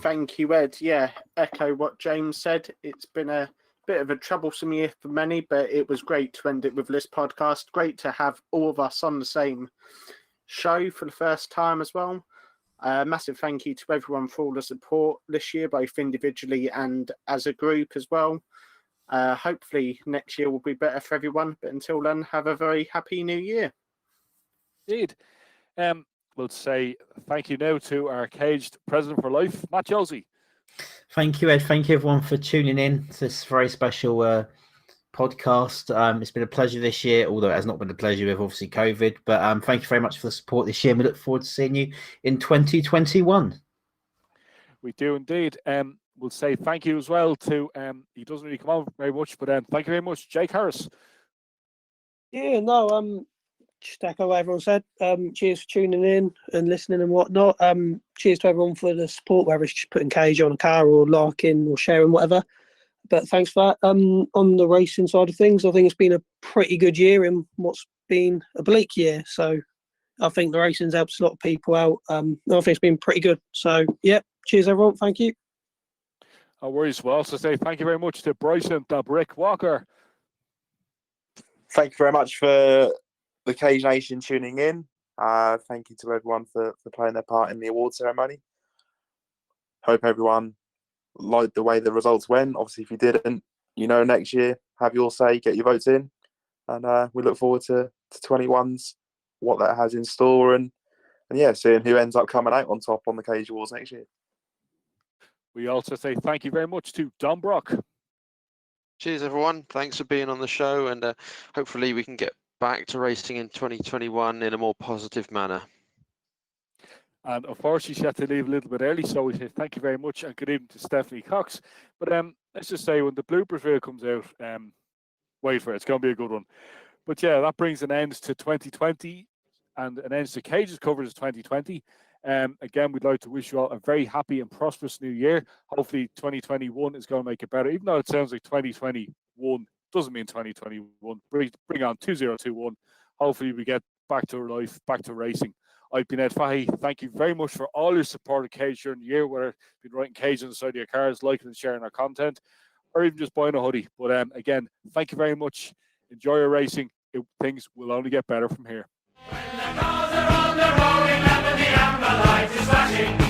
Thank you, Ed. Yeah, echo what James said. It's been a bit of a troublesome year for many, but it was great to end it with this podcast. Great to have all of us on the same show for the first time as well. Massive thank you to everyone for all the support this year, both individually and as a group as well. Hopefully next year will be better for everyone, but until then, have a very happy new year. Indeed. We'll say thank you now to our caged president for life, Matt Josey. Thank you, Ed. Thank you, everyone, for tuning in to this very special podcast. It's been a pleasure this year, although it has not been a pleasure with obviously COVID. But thank you very much for the support this year. And we look forward to seeing you in 2021. We do indeed. We'll say thank you as well to, he doesn't really come on very much, but thank you very much, Jake Harris. Yeah, no, just echo what everyone said. Cheers for tuning in and listening and whatnot. Cheers to everyone for the support, whether it's just putting cage on a car or liking or sharing, whatever. But thanks for that. On the racing side of things, I think it's been a pretty good year in what's been a bleak year. So I think the racing's helped a lot of people out. I think it's been pretty good. So, yeah, cheers, everyone. Thank you. No worries. We'll also say thank you very much to Bryson the Brick Walker. Thank you very much for the Cage Nation tuning in. Thank you to everyone for playing their part in the award ceremony. hope everyone liked the way the results went. Obviously, if you didn't, next year, have your say, get your votes in. And we look forward to 21s, what that has in store, and yeah, seeing who ends up coming out on top on the Cage Awards next year. We also say thank you very much to Dom Brock. Cheers, everyone. Thanks for being on the show, and hopefully we can get back to racing in 2021 in a more positive manner. And unfortunately, she had to leave a little bit early, so we say thank you very much and good evening to Stephanie Cox. But let's just say when the bloopers reel comes out, wait for it. It's going to be a good one. But yeah, that brings an end to 2020 and an end to Cage's coverage of 2020. Again, we'd like to wish you all a very happy and prosperous new year. Hopefully 2021 is going to make it better, even though it sounds like 2021 doesn't mean 2021. Bring on 2021. Hopefully we get back to life, back to racing. I've been Ed Fahey. Thank you very much for all your support of Cage during the year, whether you've been writing Cage on the side of your cars, liking and sharing our content, or even just buying a hoodie. But again, thank you very much. Enjoy your racing. Things will only get better from here. When the cars are on the rolling and the amber light is flashing.